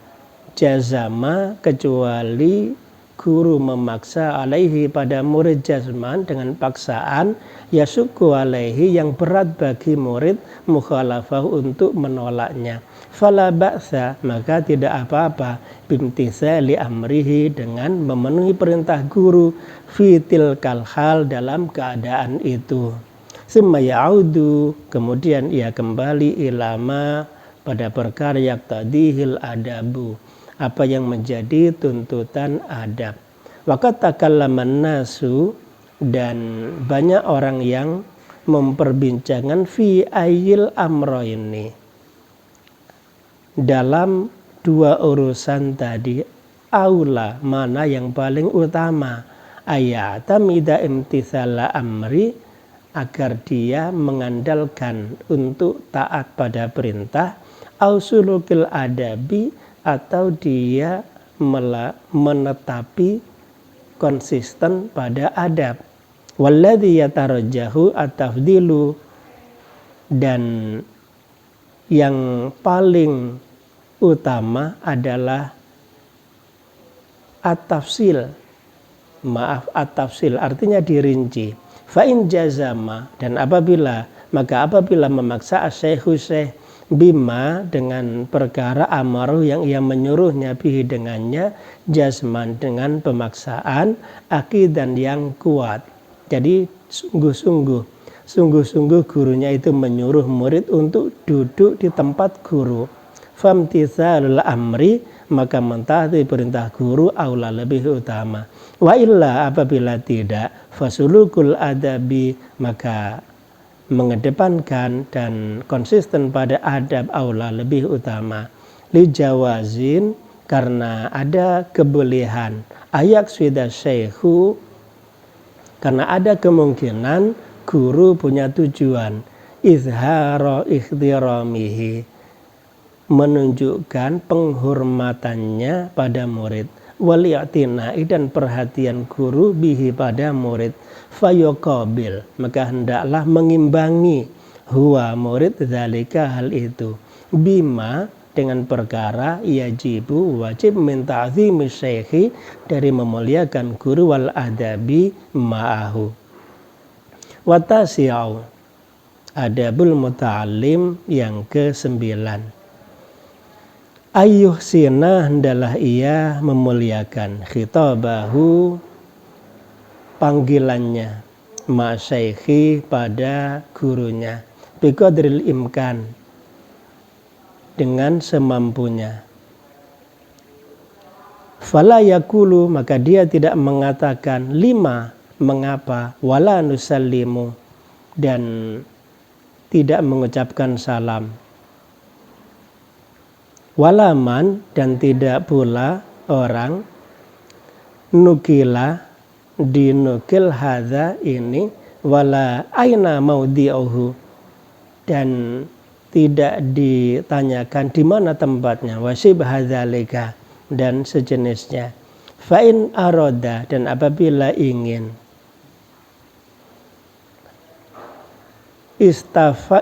jazama, kecuali guru memaksa, alaihi, pada murid, jazman, dengan paksaan, yasukku alaihi, yang berat bagi murid, mukhalafah, untuk menolaknya, fala ba'sa, maka tidak apa-apa, bimtithali amrihi, dengan memenuhi perintah guru, fitil kalhal, dalam keadaan itu. Summa ya'udu, kemudian ia kembali, ilama, pada perkara yaqtadihil adabu, apa yang menjadi tuntutan adab. Waqad takallaman nasu, dan banyak orang yang memperbincangkan, fi ayyil amroini, dalam dua urusan tadi, aula, mana yang paling utama, ayatamida imtithala amri, agar dia mengandalkan untuk taat pada perintah, ausulukil adabi, atau dia menetapi konsisten pada adab. Walladhi yatarajjahu at-tafdilu, dan yang paling utama adalah at-tafsil. Maaf, at-tafsil artinya dirinci. Fa'in jazama, dan apabila memaksa asy-syaikhu syekh bima dengan perkara amaru yang ia menyuruhnya bihi dengannya, jazman dengan pemaksaan, aqidan yang kuat. Jadi sungguh-sungguh gurunya itu menyuruh murid untuk duduk di tempat guru. Famtithalul amri, maka mentaati perintah guru aula lebih utama. Wa illa, apabila tidak, fasulukul adabi, maka mengedepankan dan konsisten pada adab aula lebih utama. Li jawazin, karena ada kebolehan. Ayak swida syekhu, karena ada kemungkinan guru punya tujuan izhara ikhtiramihi, menunjukkan penghormatannya pada murid, wali'tinai, dan perhatian guru bihi pada murid, fayuqabil, maka hendaklah mengimbangi huwa murid dzalika hal itu, bima, dengan perkara yajibu wajib min ta'zimi syekhi, dari memuliakan guru, wal adabi ma'ahu. Watasi'u, adabul muta'allim yang ke-9. Ayyuhsina, hendalah ia memuliakan khitabahu, panggilannya, ma'syekhi, pada gurunya, biqadril imkan, dengan semampunya. Fala yakulu, maka dia tidak mengatakan lima, mengapa, wala nusallimu, dan tidak mengucapkan salam, walaman, dan tidak pula orang, nukila, dinukil hadza ini, wala aina maudhi'uhu, dan tidak ditanyakan di mana tempatnya, wasib hadzalika, dan sejenisnya. Fa'in aroda, dan apabila ingin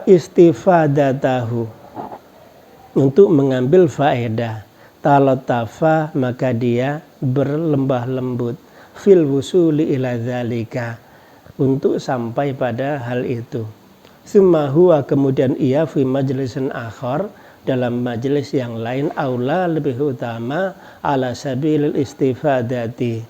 istifadatahu, untuk mengambil faedah, talatafa, maka dia berlembah lembut, fil wusuli ila dzalika, untuk sampai pada hal itu. Summa huwa, kemudian ia fi majlisin akhar, dalam majelis yang lain, aula, lebih utama, ala sabilil istifadati,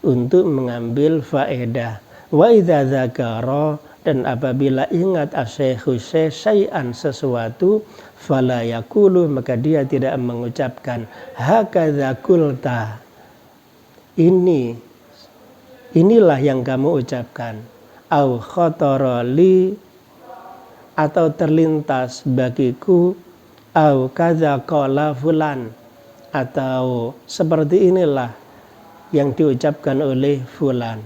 untuk mengambil faedah. Wa idza dzakara, dan apabila ingat asy-syaikhu syai'an, sesuatu, fala yaqulu, maka dia tidak mengucapkan hakadza qulta, inilah yang kamu ucapkan, au khatara li, atau terlintas bagiku, au kadza qala fulan, atau seperti inilah yang diucapkan oleh fulan.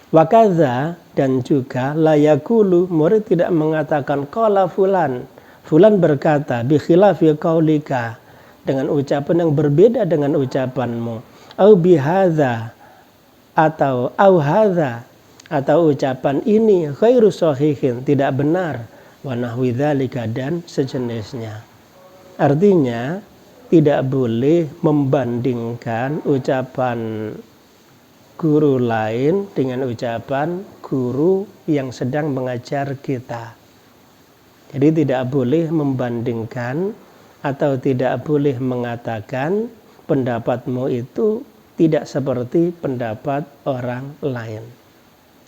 Wakaza, dan juga layakulu, murid tidak mengatakan qala fulan, fulan berkata, bi khilafi qaulika, dengan ucapan yang berbeda dengan ucapanmu, au bihadza, atau au hadza, atau ucapan ini ghairu shahihin, tidak benar, wa nahwi dzalika, dan sejenisnya. Artinya tidak boleh membandingkan ucapan guru lain dengan ucapan guru yang sedang mengajar kita. Jadi tidak boleh membandingkan atau tidak boleh mengatakan pendapatmu itu tidak seperti pendapat orang lain.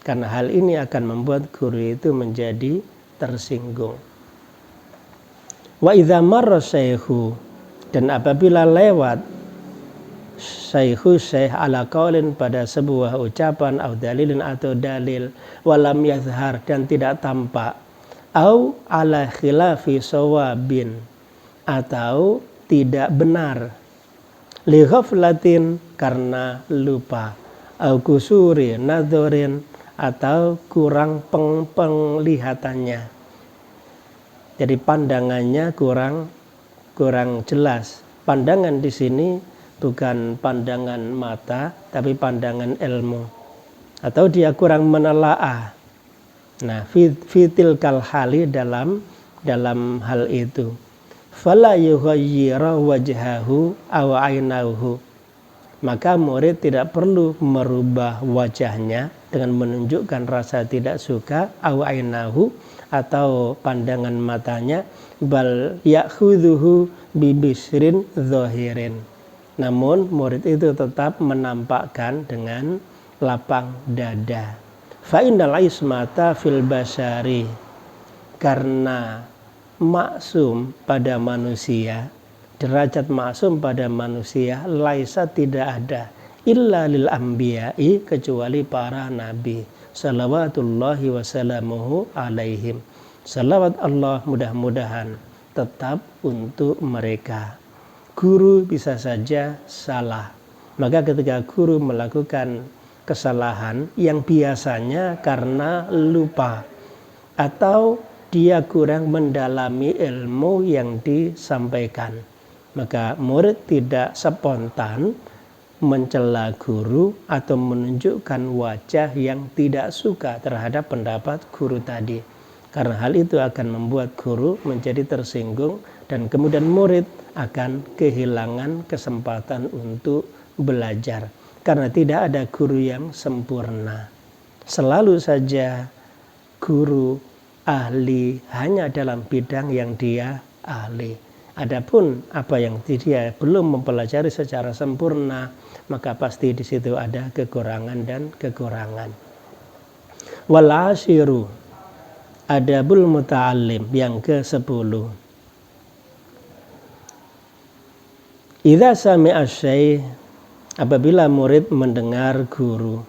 Karena hal ini akan membuat guru itu menjadi tersinggung. Wa idza marra syaikhu, dan apabila lewat syekh ala qaulin, pada sebuah ucapan, au dalilin, atau dalil, walam yazhar, dan tidak tampak, au ala khilafi shawabin, atau tidak benar, li ghaflatin, karena lupa, au kusuri nadzorin, atau kurang penglihatannya. Jadi pandangannya kurang jelas. Pandangan di sini bukan pandangan mata, tapi pandangan ilmu. Atau dia kurang menelaah. Nah, fitil kalhali, dalam dalam hal itu. Fala yughayyira wajhahu aw ainahu. Maka murid tidak perlu merubah wajahnya dengan menunjukkan rasa tidak suka aw ainahu atau pandangan matanya, bal ya'khudhuhu bibisrin zahirin. Namun murid itu tetap menampakkan dengan lapang dada. Fa innal ismata fil basyari, karena maksum pada manusia, derajat maksum pada manusia, laisa tidak ada illa lil anbiya'i, kecuali para nabi, salawatullahi wassalamuhu alaihim. Salawat Allah mudah-mudahan tetap untuk mereka. Guru bisa saja salah, maka ketika guru melakukan kesalahan yang biasanya karena lupa atau dia kurang mendalami ilmu yang disampaikan, maka murid tidak spontan mencela guru atau menunjukkan wajah yang tidak suka terhadap pendapat guru tadi, karena hal itu akan membuat guru menjadi tersinggung dan kemudian murid akan kehilangan kesempatan untuk belajar, karena tidak ada guru yang sempurna. Selalu saja guru ahli hanya dalam bidang yang dia ahli. Adapun apa yang dia belum mempelajari secara sempurna, maka pasti di situ ada kekurangan dan kekurangan. Wal ashiru, adabul muta'allim, yang ke-10. Idza sami'a syai', apabila murid mendengar guru,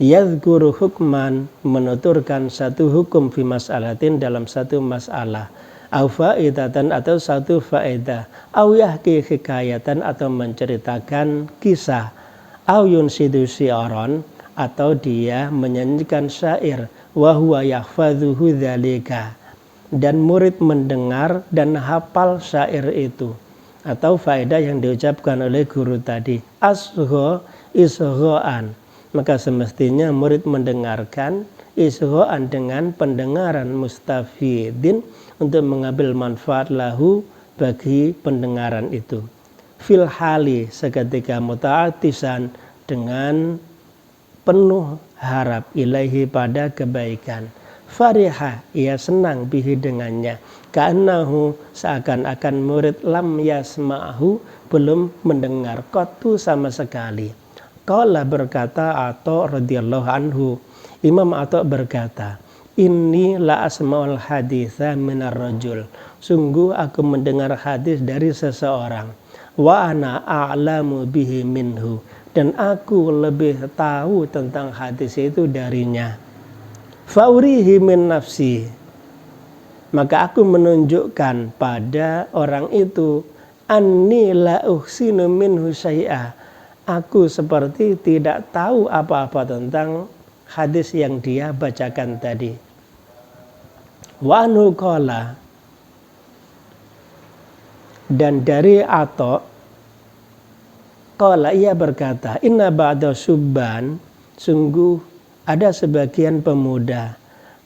yadhkuru hukman, menuturkan satu hukum fi mas'alatin, dalam satu masalah, au faidatan, atau satu faedah, au yahki hikayatan, atau menceritakan kisah, au yunsidu syi'ran, atau dia menyanyikan syair, wa huwa yahfadhuhu dzalika, dan murid mendengar dan hafal syair itu atau faedah yang diucapkan oleh guru tadi, asgho isghoan, maka semestinya murid mendengarkan isghoan dengan pendengaran mustafidin, untuk mengambil manfaat lahu bagi pendengaran itu. Fil hali, seketika muta'atisan, dengan penuh harap, ilaihi, pada kebaikan. Farihah, ia senang bihi, dengannya. Ka'annahu, seakan-akan murid lam yasma'hu, belum mendengar qattu, sama sekali. Qala, berkata Atha radhiyallahu anhu, Imam Atha berkata, inni la asma'ul haditha minar rajul, sungguh aku mendengar hadis dari seseorang, wa ana a'lamu bihi minhu, dan aku lebih tahu tentang hadis itu darinya. Faurihi min nafsi, maka aku menunjukkan pada orang itu, anni la uhsinu minhu syai'a, aku seperti tidak tahu apa-apa tentang hadis yang dia bacakan tadi. Wa anhu qala, dan dari Atha qala, ia berkata, inna ba'da subban, sungguh ada sebagian pemuda,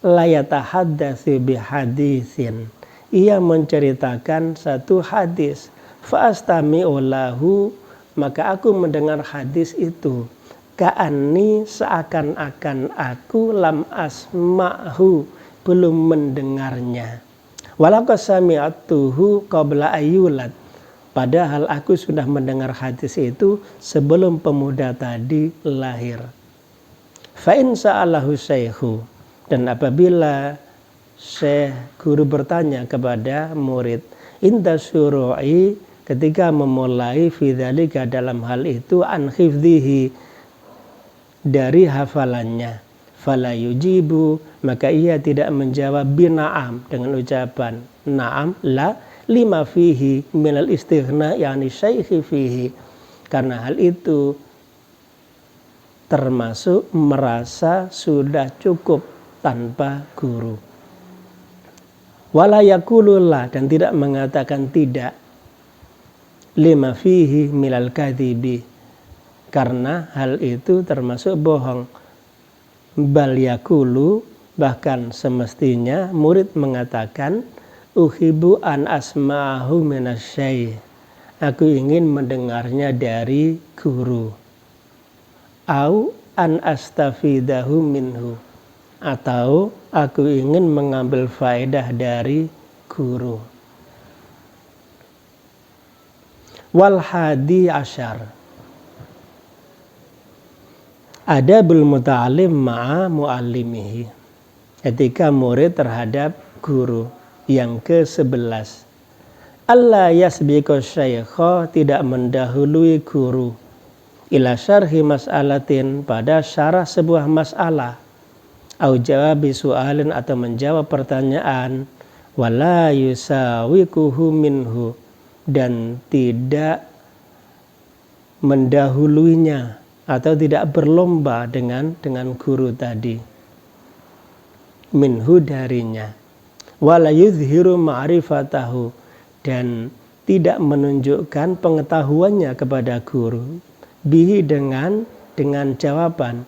la yatahaddatsu bihaditsin, ia menceritakan satu hadis, fa astami'u lahu, maka aku mendengar hadis itu, ka'anni, seakan-akan aku lam asma'hu, belum mendengarnya. Walaqad sami'tuhu qabla ayyulad, padahal aku sudah mendengar hadis itu sebelum pemuda tadi lahir. Fa in sa'alahu syaikhu, dan apabila syekh guru bertanya kepada murid, inda syuru'i, ketika memulai fi dzalika, dalam hal itu, an hifdhihi, dari hafalannya, fala yujibu, maka ia tidak menjawab bina'am, dengan ucapan na'am, la, lima fihi minal istighna, yani syaikhi fihi, karena hal itu termasuk merasa sudah cukup tanpa guru. Wala yaqulullah, dan tidak mengatakan tidak, lima fihi milal kadhibi, karena hal itu termasuk bohong. Bal yaqulu, Bahkan semestinya murid mengatakan, uhibbu an asma'ahu minasyaikh. Aku ingin mendengarnya dari guru. Au an astafidahu minhu. Atau aku ingin mengambil faedah dari guru. Wal hadi asyar. Adabul muta'alim ma'a mu'allimihi. Etika murid terhadap guru. Yang ke-11. Allah yasbiqu syaikha, tidak mendahului guru. Ila syarhi mas'alatin, pada syarah sebuah masalah. Au jawabi su'alin, atau menjawab pertanyaan. Wala yusawiquhu minhu, dan tidak mendahuluinya atau tidak berlomba dengan guru tadi. Minhu, darinya. Wala yuzhiru ma'rifatahu, dan tidak menunjukkan pengetahuannya kepada guru. Bihi, dengan jawaban.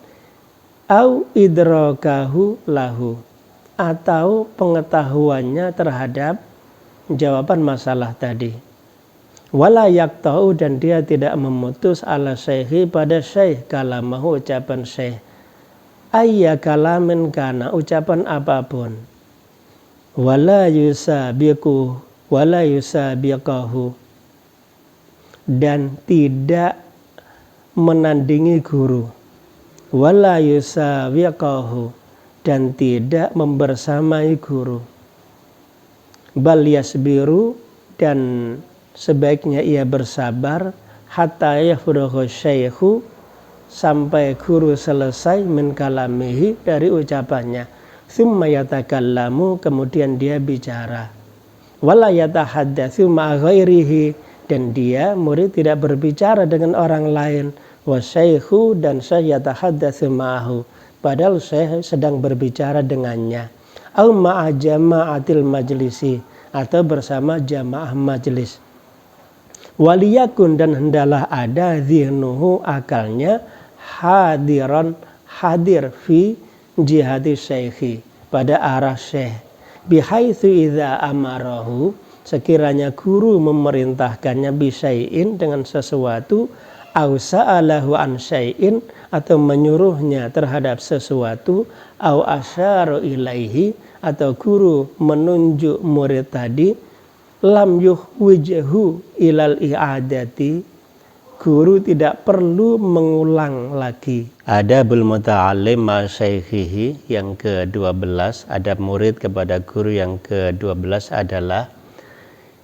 Au idrakahu lahu, atau pengetahuannya terhadap jawaban masalah tadi. Wala yaqta'u, dan dia tidak memutus ala syekhi, pada syekh, kalamahu, ucapan syekh. Ayya kalamin kana, ucapan apapun. Wala yusabiqu, wala yusabiqahu, dan tidak menandingi guru. Wala yusabiqahu, dan tidak membersamai guru. Bal yasbiru, dan sebaiknya ia bersabar, hatta yafrughu syaikhu, sampai guru selesai min kalamihi, dari ucapannya. Tsumma yatakallamu, kemudian dia bicara. Wala yatahaddatsu ma'a ghairihi, dan dia murid tidak berbicara dengan orang lain. Wa syaikhu, dan syekh yatahaddatsu ma'ahu, padahal syekh sedang berbicara dengannya. Au ma'a jama'atil majlisi, atau bersama jamaah majlis. Waliyakun, dan hendalah ada zihnuhu, akalnya, hadiran, hadir, fi jihati syekhi, pada arah syekh. Bihaitsu idza amarahu, sekiranya guru memerintahkannya bisyai'in, dengan sesuatu, au sa'alahu an syai'in, atau menyuruhnya terhadap sesuatu, au asyara ilaihi, atau guru menunjuk murid tadi, lam yuhwijhu ilal i'adati, guru tidak perlu mengulang lagi. Adabul muta'allim ma syaikhihi, yang ke-12, adab murid kepada guru yang ke-12 adalah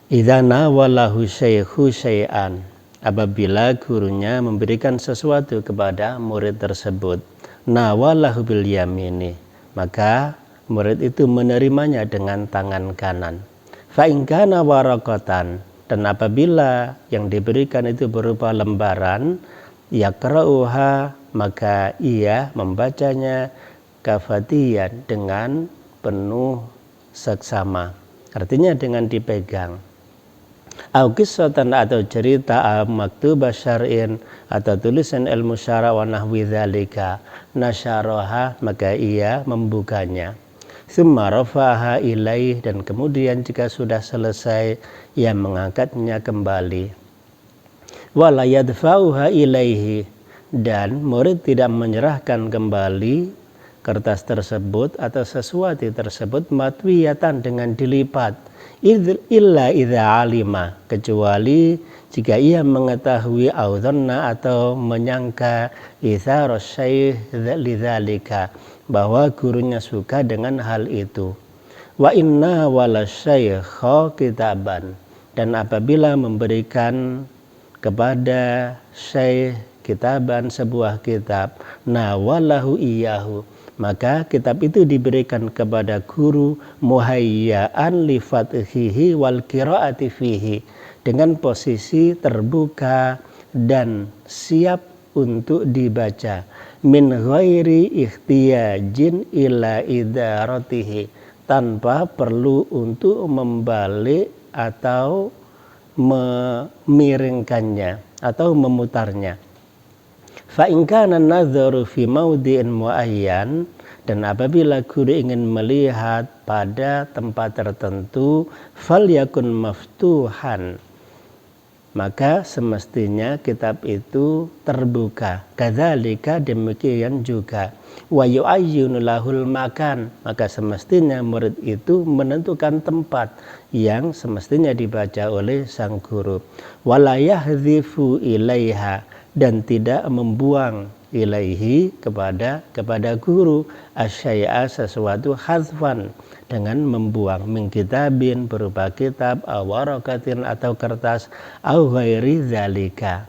idza nawalahu syaikhu syai'an, apabila gurunya memberikan sesuatu kepada murid tersebut, nawalahu bil yamini, maka murid itu menerimanya dengan tangan kanan. Fa in kana waraqatan, dan apabila yang diberikan itu berupa lembaran, yaqra'uha, maka ia membacanya kafatiyan, dengan penuh seksama, artinya dengan dipegang. Au qissatan, atau cerita, maktubah syar'in, atau tulisan ilmu syara' wa nahwi dzalika, nasyaraha, maka ia membukanya. Tsumma rafa'aha ilaih, dan kemudian jika sudah selesai ia mengangkatnya kembali. Wala yadfa'uha ilaihi, dan murid tidak menyerahkan kembali kertas tersebut atau sesuatu tersebut matwiyatan, dengan dilipat. Illa idza alima, kecuali jika ia mengetahui, au dhanna, atau menyangka, itsara syaikh lidzalika, bahwa gurunya suka dengan hal itu. Wa inna wala syaikha kitaban, dan apabila memberikan kepada syekh kitaban, sebuah kitab, nawalahu iyahu, maka kitab itu diberikan kepada guru, muhayyaan li fathihi wal qiraati fihi, dengan posisi terbuka dan siap untuk dibaca, min ghairi ikhtiyajin ila idaratihi, tanpa perlu untuk membalik atau memiringkannya atau memutarnya. Fa in kana nadzaru fi maudhi'in muayyan, Dan apabila guru ingin melihat pada tempat tertentu, falyakun maftuhan, maka semestinya kitab itu terbuka. Kadzalika, demikian juga. Wa yu'ayyinu lahul makan, maka semestinya murid itu menentukan tempat yang semestinya dibaca oleh sang guru. Wala yahdhifu ilaiha, dan tidak membuang ilaihi kepada guru asyai'a, sesuatu, hadzfan, dengan membuang, min kitabin, berupa kitab, aw waraqatin, atau kertas, aw ghairi dzalika.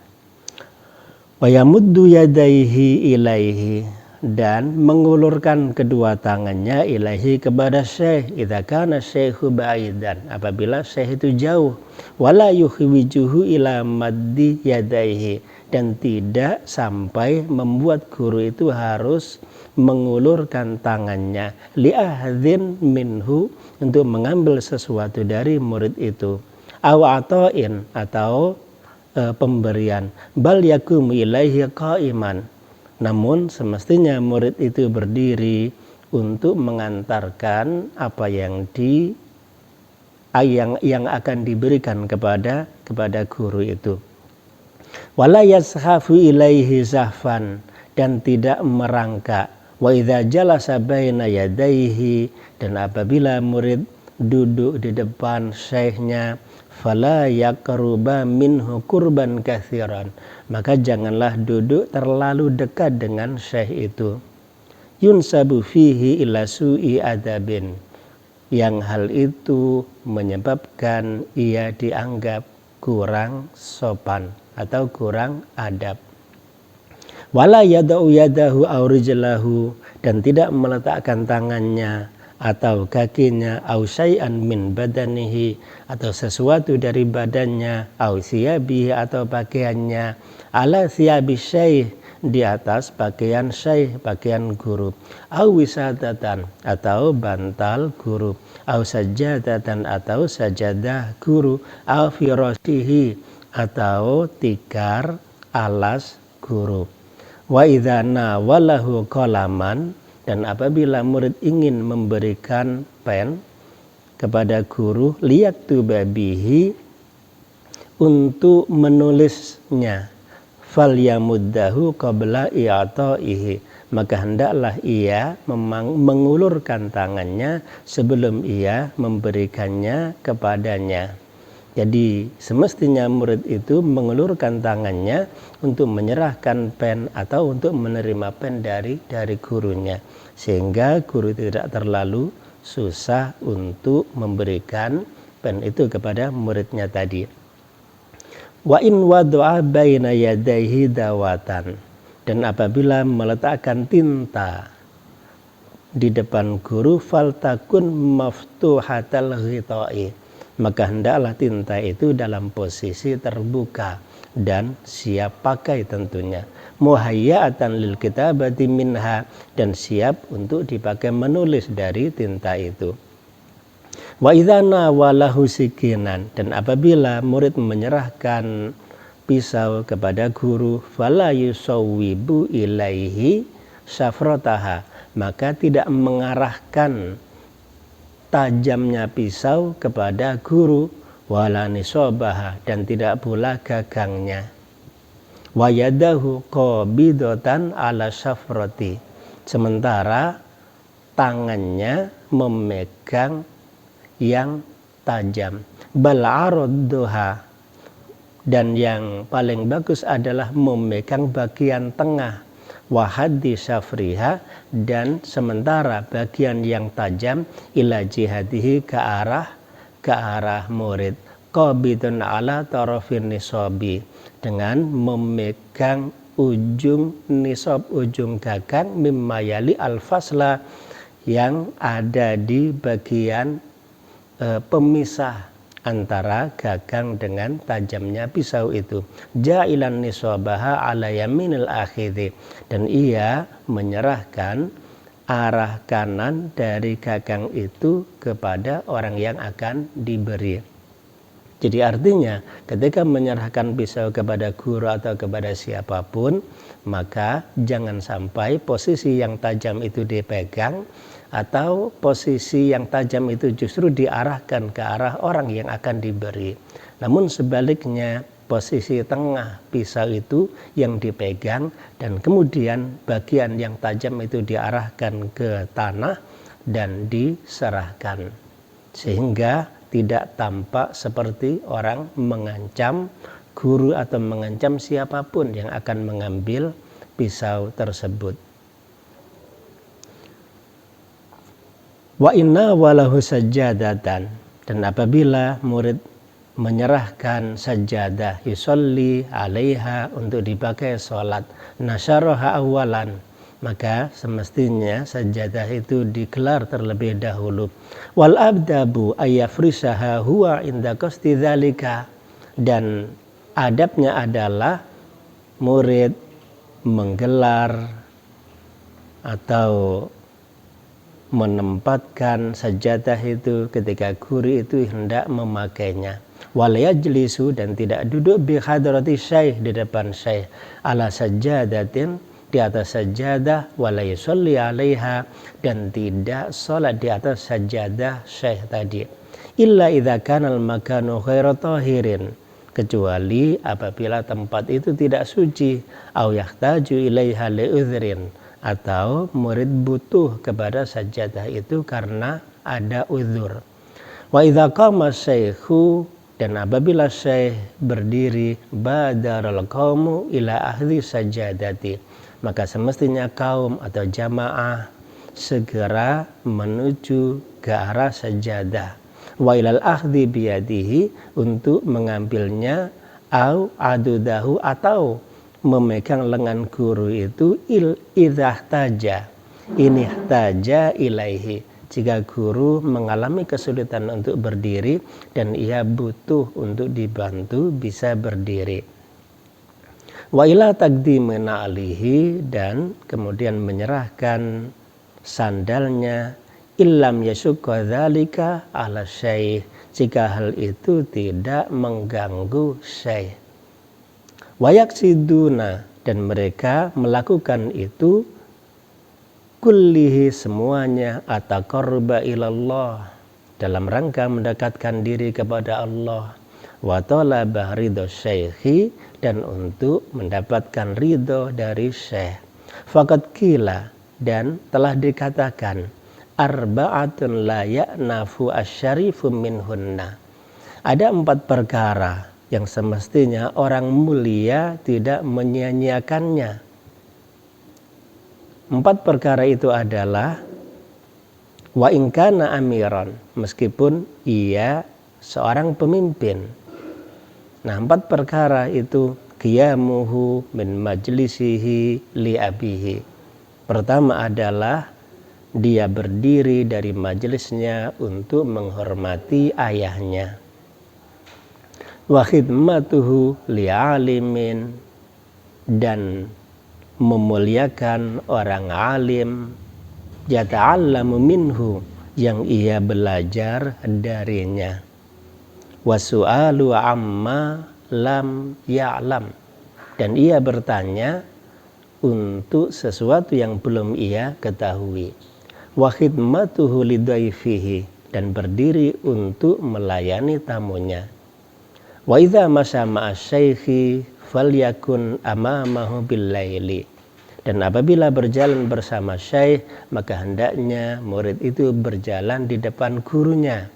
Wa yamuddu yadaihi ilaihi, dan mengulurkan kedua tangannya ilaihi, kepada syekh, idza kana syekhu ba'idan, apabila syekh itu jauh. Wala yukhwijuhu ila maddi yadaihi, dan tidak sampai membuat guru itu harus mengulurkan tangannya, li'ahdzin minhu, untuk mengambil sesuatu dari murid itu, aw ata'in, atau pemberian, bal yakum ilaihi qa'iman, namun semestinya murid itu berdiri untuk mengantarkan apa yang akan diberikan kepada guru itu. Wala yashafu ilaihi zahfan, dan tidak merangkak. Wa idza jalasa baina yadaihi, dan apabila murid duduk di depan syekhnya, fala yaqruba minhu qurban katsiran, maka janganlah duduk terlalu dekat dengan syekh itu. Yunsabu fihi ila su'i adabin, yang hal itu menyebabkan ia dianggap kurang sopan atau kurang adab. Wala yada'u yadahu aw rijlahu, dan tidak meletakkan tangannya atau kakinya, aw syai'an min badanihi, atau sesuatu dari badannya, aw thiyabihi, atau pakaiannya, ala thiyabi syekh, di atas pakaian syekh, pakaian guru, aw wisadatan, atau bantal guru, aw sajadatan, atau sajadah guru, aw firashihi, atau tikar alas guru. Wa idza nawalahu qalaman, dan apabila murid ingin memberikan pen kepada guru, liyaktuba bihi, untuk menulisnya, falyamuddahu qabla i'ta'ihi, maka hendaklah ia mengulurkan tangannya sebelum ia memberikannya kepadanya. Jadi semestinya murid itu mengulurkan tangannya untuk menyerahkan pen atau untuk menerima pen dari gurunya, sehingga guru tidak terlalu susah untuk memberikan pen itu kepada muridnya tadi. Wa in wada'a baina yadayhi dawatan, dan apabila meletakkan tinta di depan guru, faltakun maftuhatal ghita'i, maka hendaklah tinta itu dalam posisi terbuka dan siap pakai tentunya. Muhayya'atan lil kitabati minha, dan siap untuk dipakai menulis dari tinta itu. Wa idza nawalahu sikinan, dan apabila murid menyerahkan pisau kepada guru, fala yusawwibu ilaihi syafrataha, maka tidak mengarahkan tajamnya pisau kepada guru, wala nisabaha, dan tidak pula gagangnya. Wa yadahu qabidatan ala syafrati, sementara tangannya memegang yang tajam. Bal aradduha, dan yang paling bagus adalah memegang bagian tengah. Wahadi syafriha, dan sementara bagian yang tajam, ila jihadihi, ke arah murid. Qabidun ala tarafin nisabi, dengan memegang ujung nisab, ujung gagang, mimma yali al-fasla, yang ada di bagian pemisah antara gagang dengan tajamnya pisau itu. Ja'ilan nisabaha ala yaminil akhidhi, dan ia menyerahkan arah kanan dari gagang itu kepada orang yang akan diberi. Jadi artinya ketika menyerahkan pisau kepada guru atau kepada siapapun, maka jangan sampai posisi yang tajam itu dipegang atau posisi yang tajam itu justru diarahkan ke arah orang yang akan diberi. Namun sebaliknya posisi tengah pisau itu yang dipegang dan kemudian bagian yang tajam itu diarahkan ke tanah dan diserahkan. Sehingga tidak tampak seperti orang mengancam guru atau mengancam siapapun yang akan mengambil pisau tersebut. Wa inna walahu sajadatan, dan apabila murid menyerahkan sajadah yusolli alaiha untuk dipakai sholat, nasyaraha awalan, maka semestinya sajadah itu digelar terlebih dahulu. Wal abdabu ayyafrisaha huwa inda qasdi dzalika, dan adabnya adalah murid menggelar atau menempatkan sajadah itu ketika guru itu hendak memakainya. Wal yajlisu, dan tidak duduk bi hadrati syekh, di depan syekh, ala sajadatin, di atas sajadah, wala yusolli alaiha, dan tidak sholat di atas sajadah syekh tadi, illa idza kana al makanu ghairu tahirin, kecuali apabila tempat itu tidak suci, au yahtaju ilaiha li'udhrin, atau murid butuh kepada sajadah itu karena ada uzur. Wa idza qama syaikhu, dan apabila syekh berdiri, badaral qaumu ila ahli sajadati, maka semestinya kaum atau jamaah segera menuju ke arah sajadah. Wa ilal akhdhi biyadihi, untuk mengambilnya, au adudahu, atau memegang lengan guru itu, idhahtaja, inihtaja ilaihi, jika guru mengalami kesulitan untuk berdiri dan ia butuh untuk dibantu bisa berdiri. Wa ila taqdimin alihi, dan kemudian menyerahkan sandalnya, illam yasukka dzalika ala syekh, jika hal itu tidak mengganggu syekh. Wa yaksiduna, dan mereka melakukan itu, kullihi, semuanya, ataqarruba ilallah, dalam rangka mendekatkan diri kepada Allah, wa talaba ridho syekhi, dan untuk mendapatkan ridho dari syekh. Faqad qila, dan telah dikatakan, arba'atun la ya'nafu asyarifu minhunna, ada 4 perkara yang semestinya orang mulia tidak menyia-nyiakannya. 4 perkara itu adalah wa in kana amiran, meskipun ia seorang pemimpin. Nah, 4 perkara itu, qiyamuhu min majlisihi li abihi. Pertama adalah dia berdiri dari majelisnya untuk menghormati ayahnya. Wa khidmatuhu li alimin, dan memuliakan orang alim, yata'allamu minhu, yang ia belajar darinya. Wasu'alu amma lam ya'lam, dan ia bertanya untuk sesuatu yang belum ia ketahui. Wa khidmatuhu lidhaifihi, dan berdiri untuk melayani tamunya. Wa idza masya ma'asyaikhi falyakun amamahu billaili, dan apabila berjalan bersama syekh, maka hendaknya murid itu berjalan di depan gurunya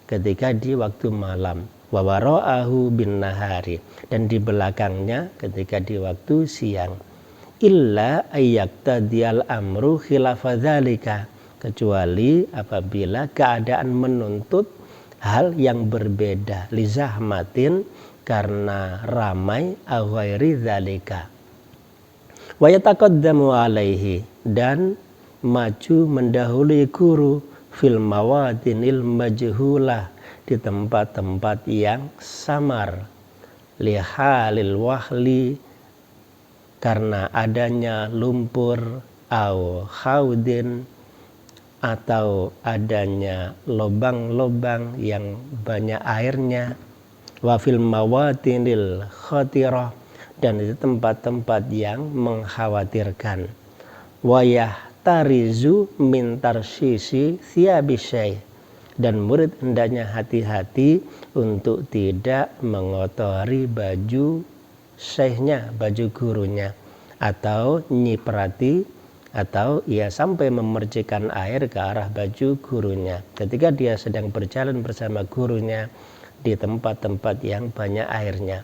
ketika di waktu malam. Wa wara'ahu bin nahari, dan di belakangnya ketika di waktu siang. Illa ayyaqtadiyal amru khilafa dzalika, kecuali apabila keadaan menuntut hal yang berbeda, li zahmatin, karena ramai, aw ghairi dzalika. Wa yataqaddamu alaihi, dan maju mendahului guru, fil mawadinil majhulah, di tempat-tempat yang samar, lihalil wahli, karena adanya lumpur, au khaudin, atau adanya lubang-lubang yang banyak airnya, wa fil mawatinil khatirah, dan itu tempat-tempat yang mengkhawatirkan. Wa yahtarizu min tarsisi thiyabi syekh, dan murid hendaknya hati-hati untuk tidak mengotori baju syekhnya, baju gurunya, atau nyiprati, atau ia sampai memercikan air ke arah baju gurunya ketika dia sedang berjalan bersama gurunya di tempat-tempat yang banyak airnya.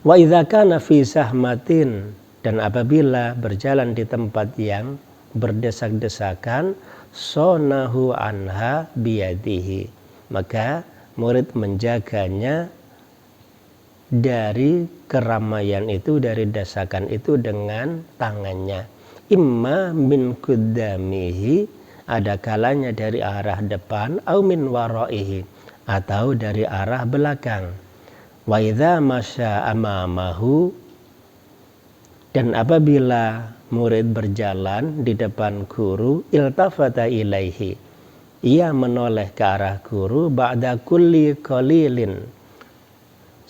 Wa idza kana fi sahmatin, dan apabila berjalan di tempat yang berdesak-desakan, sonahu anha biyadihi, maka murid menjaganya dari keramaian itu, dari desakan itu dengan tangannya. Imma min kuddamihi, ada kalanya dari arah depan, au min waraihi, atau dari arah belakang. Wa idza masya amamahu, dan apabila murid berjalan di depan guru, iltafata ilaihi, ia menoleh ke arah guru, ba'da kulli qalilin,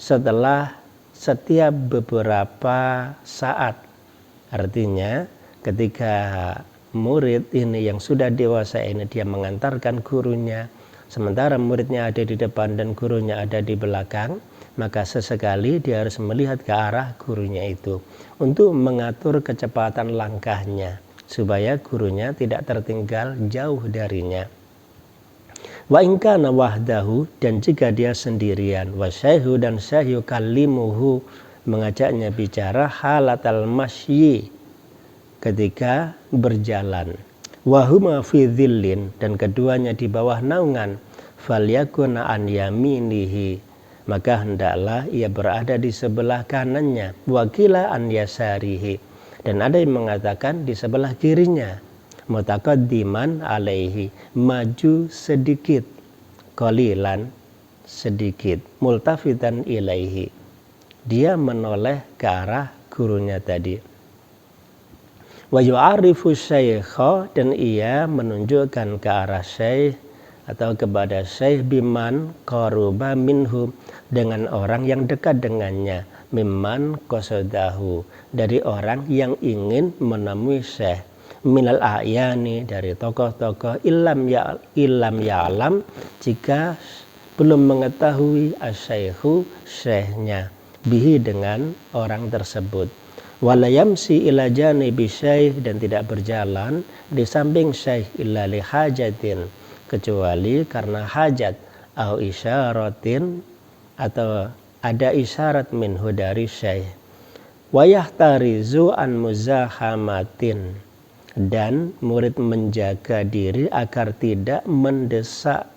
setelah setiap beberapa saat. Artinya ketika murid ini yang sudah dewasa ini dia mengantarkan gurunya, sementara muridnya ada di depan dan gurunya ada di belakang, maka sesekali dia harus melihat ke arah gurunya itu untuk mengatur kecepatan langkahnya supaya gurunya tidak tertinggal jauh darinya. Wa in kana wahdahu, dan jika dia sendirian, wa syaihu, dan syaihu kallimuhu, mengajaknya bicara, halatal masyi, ketika berjalan, wa huma fi dhillin, dan keduanya di bawah naungan, falyakuna an yaminihi, maka hendaklah ia berada di sebelah kanannya, wakila an yasarihi, dan ada yang mengatakan di sebelah kirinya, mutaqaddiman alaihi, maju sedikit, qalilan, sedikit, multafitan ilaihi, dia menoleh ke arah gurunya tadi. Wa yu'arifu syaikha, dan ia menunjukkan ke arah syekh atau kepada syekh, biman qaruba minhu, dengan orang yang dekat dengannya, mimman qasadahu, dari orang yang ingin menemui syekh, minal a'yani, dari tokoh-tokoh, illam ya'lam, jika belum mengetahui asyaikhu, syekhnya, bihi, dengan orang tersebut. Wala yamsi ila janibi syekh, dan tidak berjalan di samping syekh illa li hajatin, kecuali karena hajat, au isyaratin, atau ada isyarat minhu, dari syekh. Wa yahtarizu an muzahamatin, dan murid menjaga diri agar tidak mendesak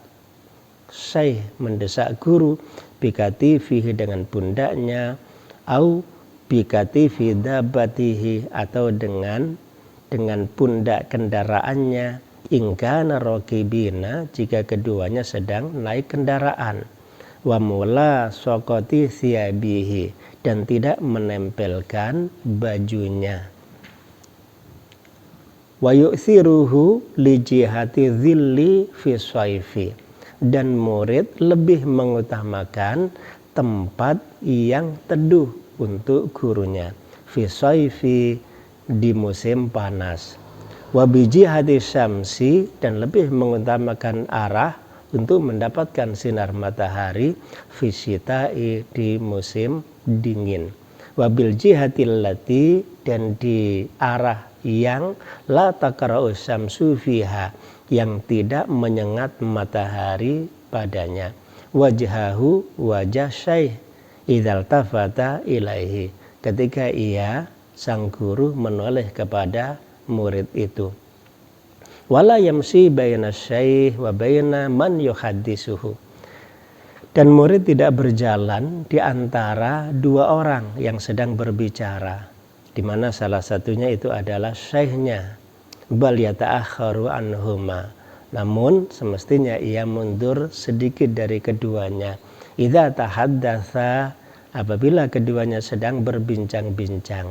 syekh, mendesak guru, bikatifihi, dengan pundaknya, au bikatifi dabatihi, atau dengan pundak kendaraannya, ingkana rokibina, jika keduanya sedang naik kendaraan, wa mula sokoti thiyabihi, dan tidak menempelkan bajunya, wa yu'thiruhu li jihati dhilli fi shaifi, dan murid lebih mengutamakan tempat yang teduh untuk gurunya, fi shaifi, di musim panas, wa bi jihati syamsi, dan lebih mengutamakan arah untuk mendapatkan sinar matahari, fi syita'i, di musim dingin, wa bil jihatil lati, dan di arah yang la takra'u syamsu fiha, yang tidak menyengat matahari padanya, wajhahu, wajah syekh, idzal tafata ilaihi, ketika ia, sang guru, menoleh kepada murid itu. Wala yamsi baina syekh wa baina man yuhaddisuhu, dan murid tidak berjalan di antara dua orang yang sedang berbicara, di mana salah satunya itu adalah syekhnya, bal yata'akharu anhuma, namun semestinya ia mundur sedikit dari keduanya, idza tahaddatsa, apabila keduanya sedang berbincang-bincang,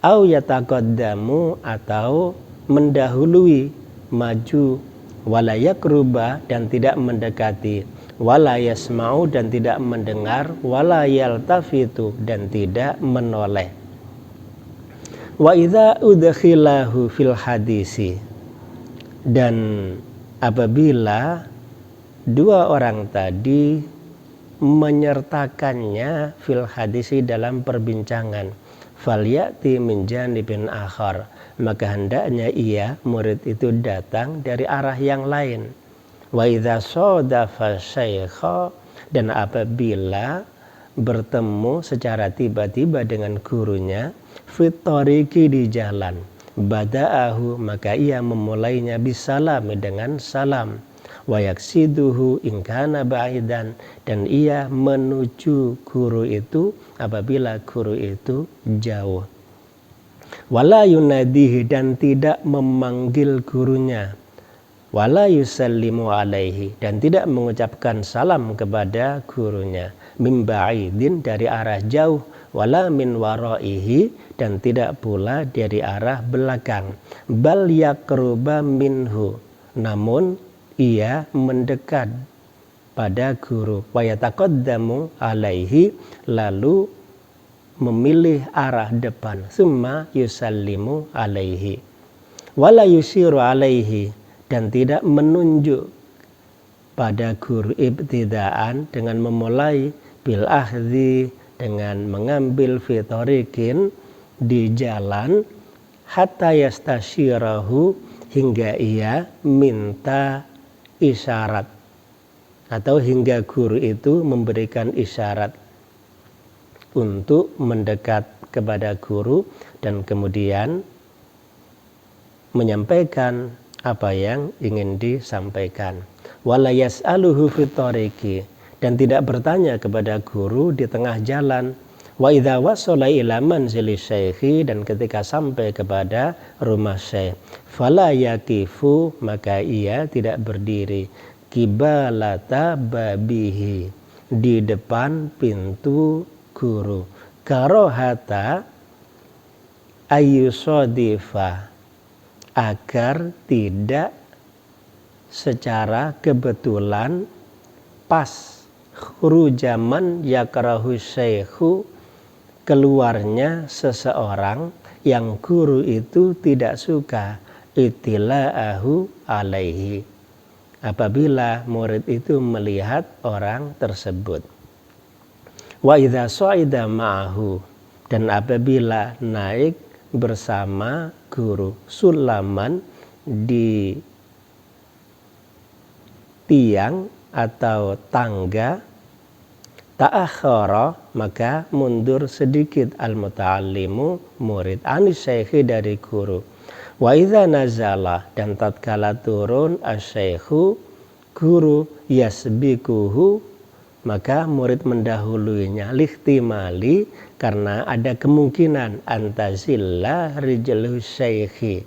au yataqaddamu, atau mendahului, maju, wala yakruba, dan tidak mendekati, wala yasma'u dan tidak mendengar, wala yaltafitu dan tidak menoleh. Wa idza udkhilahu fil hadisi, dan apabila dua orang tadi menyertakannya fil hadisi dalam perbincangan, falyati min janibin akhar, maka hendaknya ia murid itu datang dari arah yang lain. Wa idza sadafa syaikha, dan apabila bertemu secara tiba-tiba dengan gurunya, fit tariqi di jalan, bada'ahu maka ia memulainya bisalami dengan salam, wa yaksiduhu in kana ba'idan, dan ia menuju guru itu apabila guru itu jauh. Wala yunadihi, dan tidak memanggil gurunya, wala yusallimu alaihi, dan tidak mengucapkan salam kepada gurunya, min ba'idin dari arah jauh, wala min waraihi, dan tidak pula dari arah belakang, bal yaqruba minhu, namun ia mendekat pada guru, wa yataqaddamu alaihi, lalu memilih arah depan, summa yusallimu alaihi, wala yusiru alaihi, dan tidak menunjuk pada guru ibtidaan dengan memulai bil ahdi, dengan mengambil fitorikin di jalan, hatta yastashirahu, hingga ia minta isyarat atau hingga guru itu memberikan isyarat untuk mendekat kepada guru dan kemudian menyampaikan apa yang ingin disampaikan. Wala yas'aluhu fit tariqi, dan tidak bertanya kepada guru di tengah jalan. Wa idza wasala ila manzili syaikhi, dan ketika sampai kepada rumah syekh, fala yaqifu, maka ia tidak berdiri, kibalata babihi, di depan pintu guru, karohata ayyusodifa, agar tidak secara kebetulan pas khurujaman yakrahu syaikhu, keluarnya seseorang yang guru itu tidak suka, itila'ahu alaihi, apabila murid itu melihat orang tersebut. Wa idza sa'ida ma'ahu, dan apabila naik bersama guru, sulaman, di tiang atau tangga, ta'akhara, maka mundur sedikit al-muta'allimu, murid, anis syaikhi, dari guru. Wa idza nazala, dan tatkala turun asyaikhu, guru, yasbikuhu, maka murid mendahuluinya, lihtimali, karena ada kemungkinan antazilla rijluh syaikhi,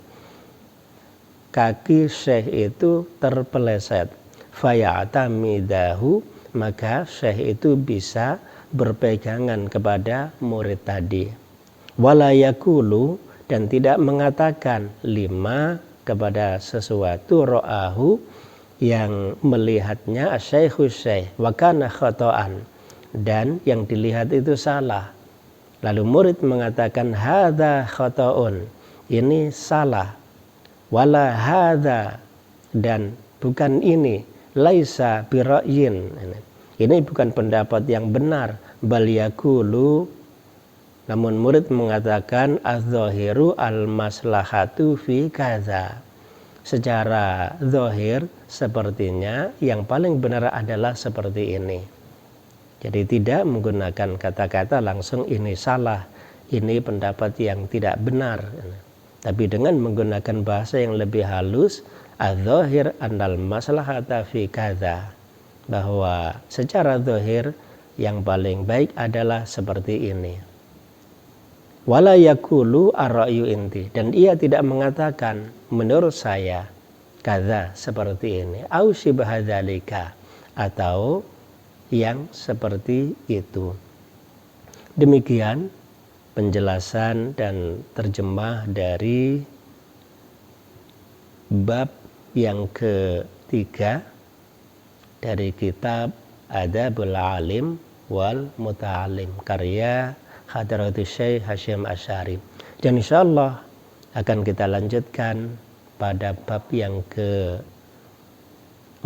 kaki syekh itu terpeleset, fayatamidahu, maka syekh itu bisa berpegangan kepada murid tadi. Wala yakulu, dan tidak mengatakan lima, kepada sesuatu, ro'ahu, yang melihatnya, asyaikhu syekh, wa kana khata'an, dan yang dilihat itu salah. Lalu murid mengatakan hadza khata'un, ini salah, wala hadza, dan bukan ini, laisa bira'yin, ini bukan pendapat yang benar, bal yaqulu, namun murid mengatakan az-zahiru al-maslahatu fi kaza, secara zahir sepertinya yang paling benar adalah seperti ini. Jadi tidak menggunakan kata-kata langsung ini salah, ini pendapat yang tidak benar, tapi dengan menggunakan bahasa yang lebih halus, az-zahir annal maslahata fi kaza, bahwa secara zahir yang paling baik adalah seperti ini. Wala yakulu ar-ra'yu inti, dan ia tidak mengatakan menurut saya kaza, seperti ini, au syibha dzalika, atau yang seperti itu. Demikian penjelasan dan terjemah dari bab yang ketiga, dari kitab Adabul Alim wal Muta'alim karya Hadratus Syekh Hasyim Asy'ari. Dan insyaallah akan kita lanjutkan pada bab yang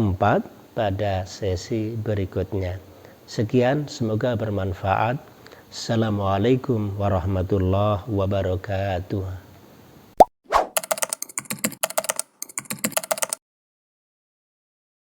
keempat pada sesi berikutnya. Sekian, semoga bermanfaat. Assalamualaikum warahmatullahi wabarakatuh.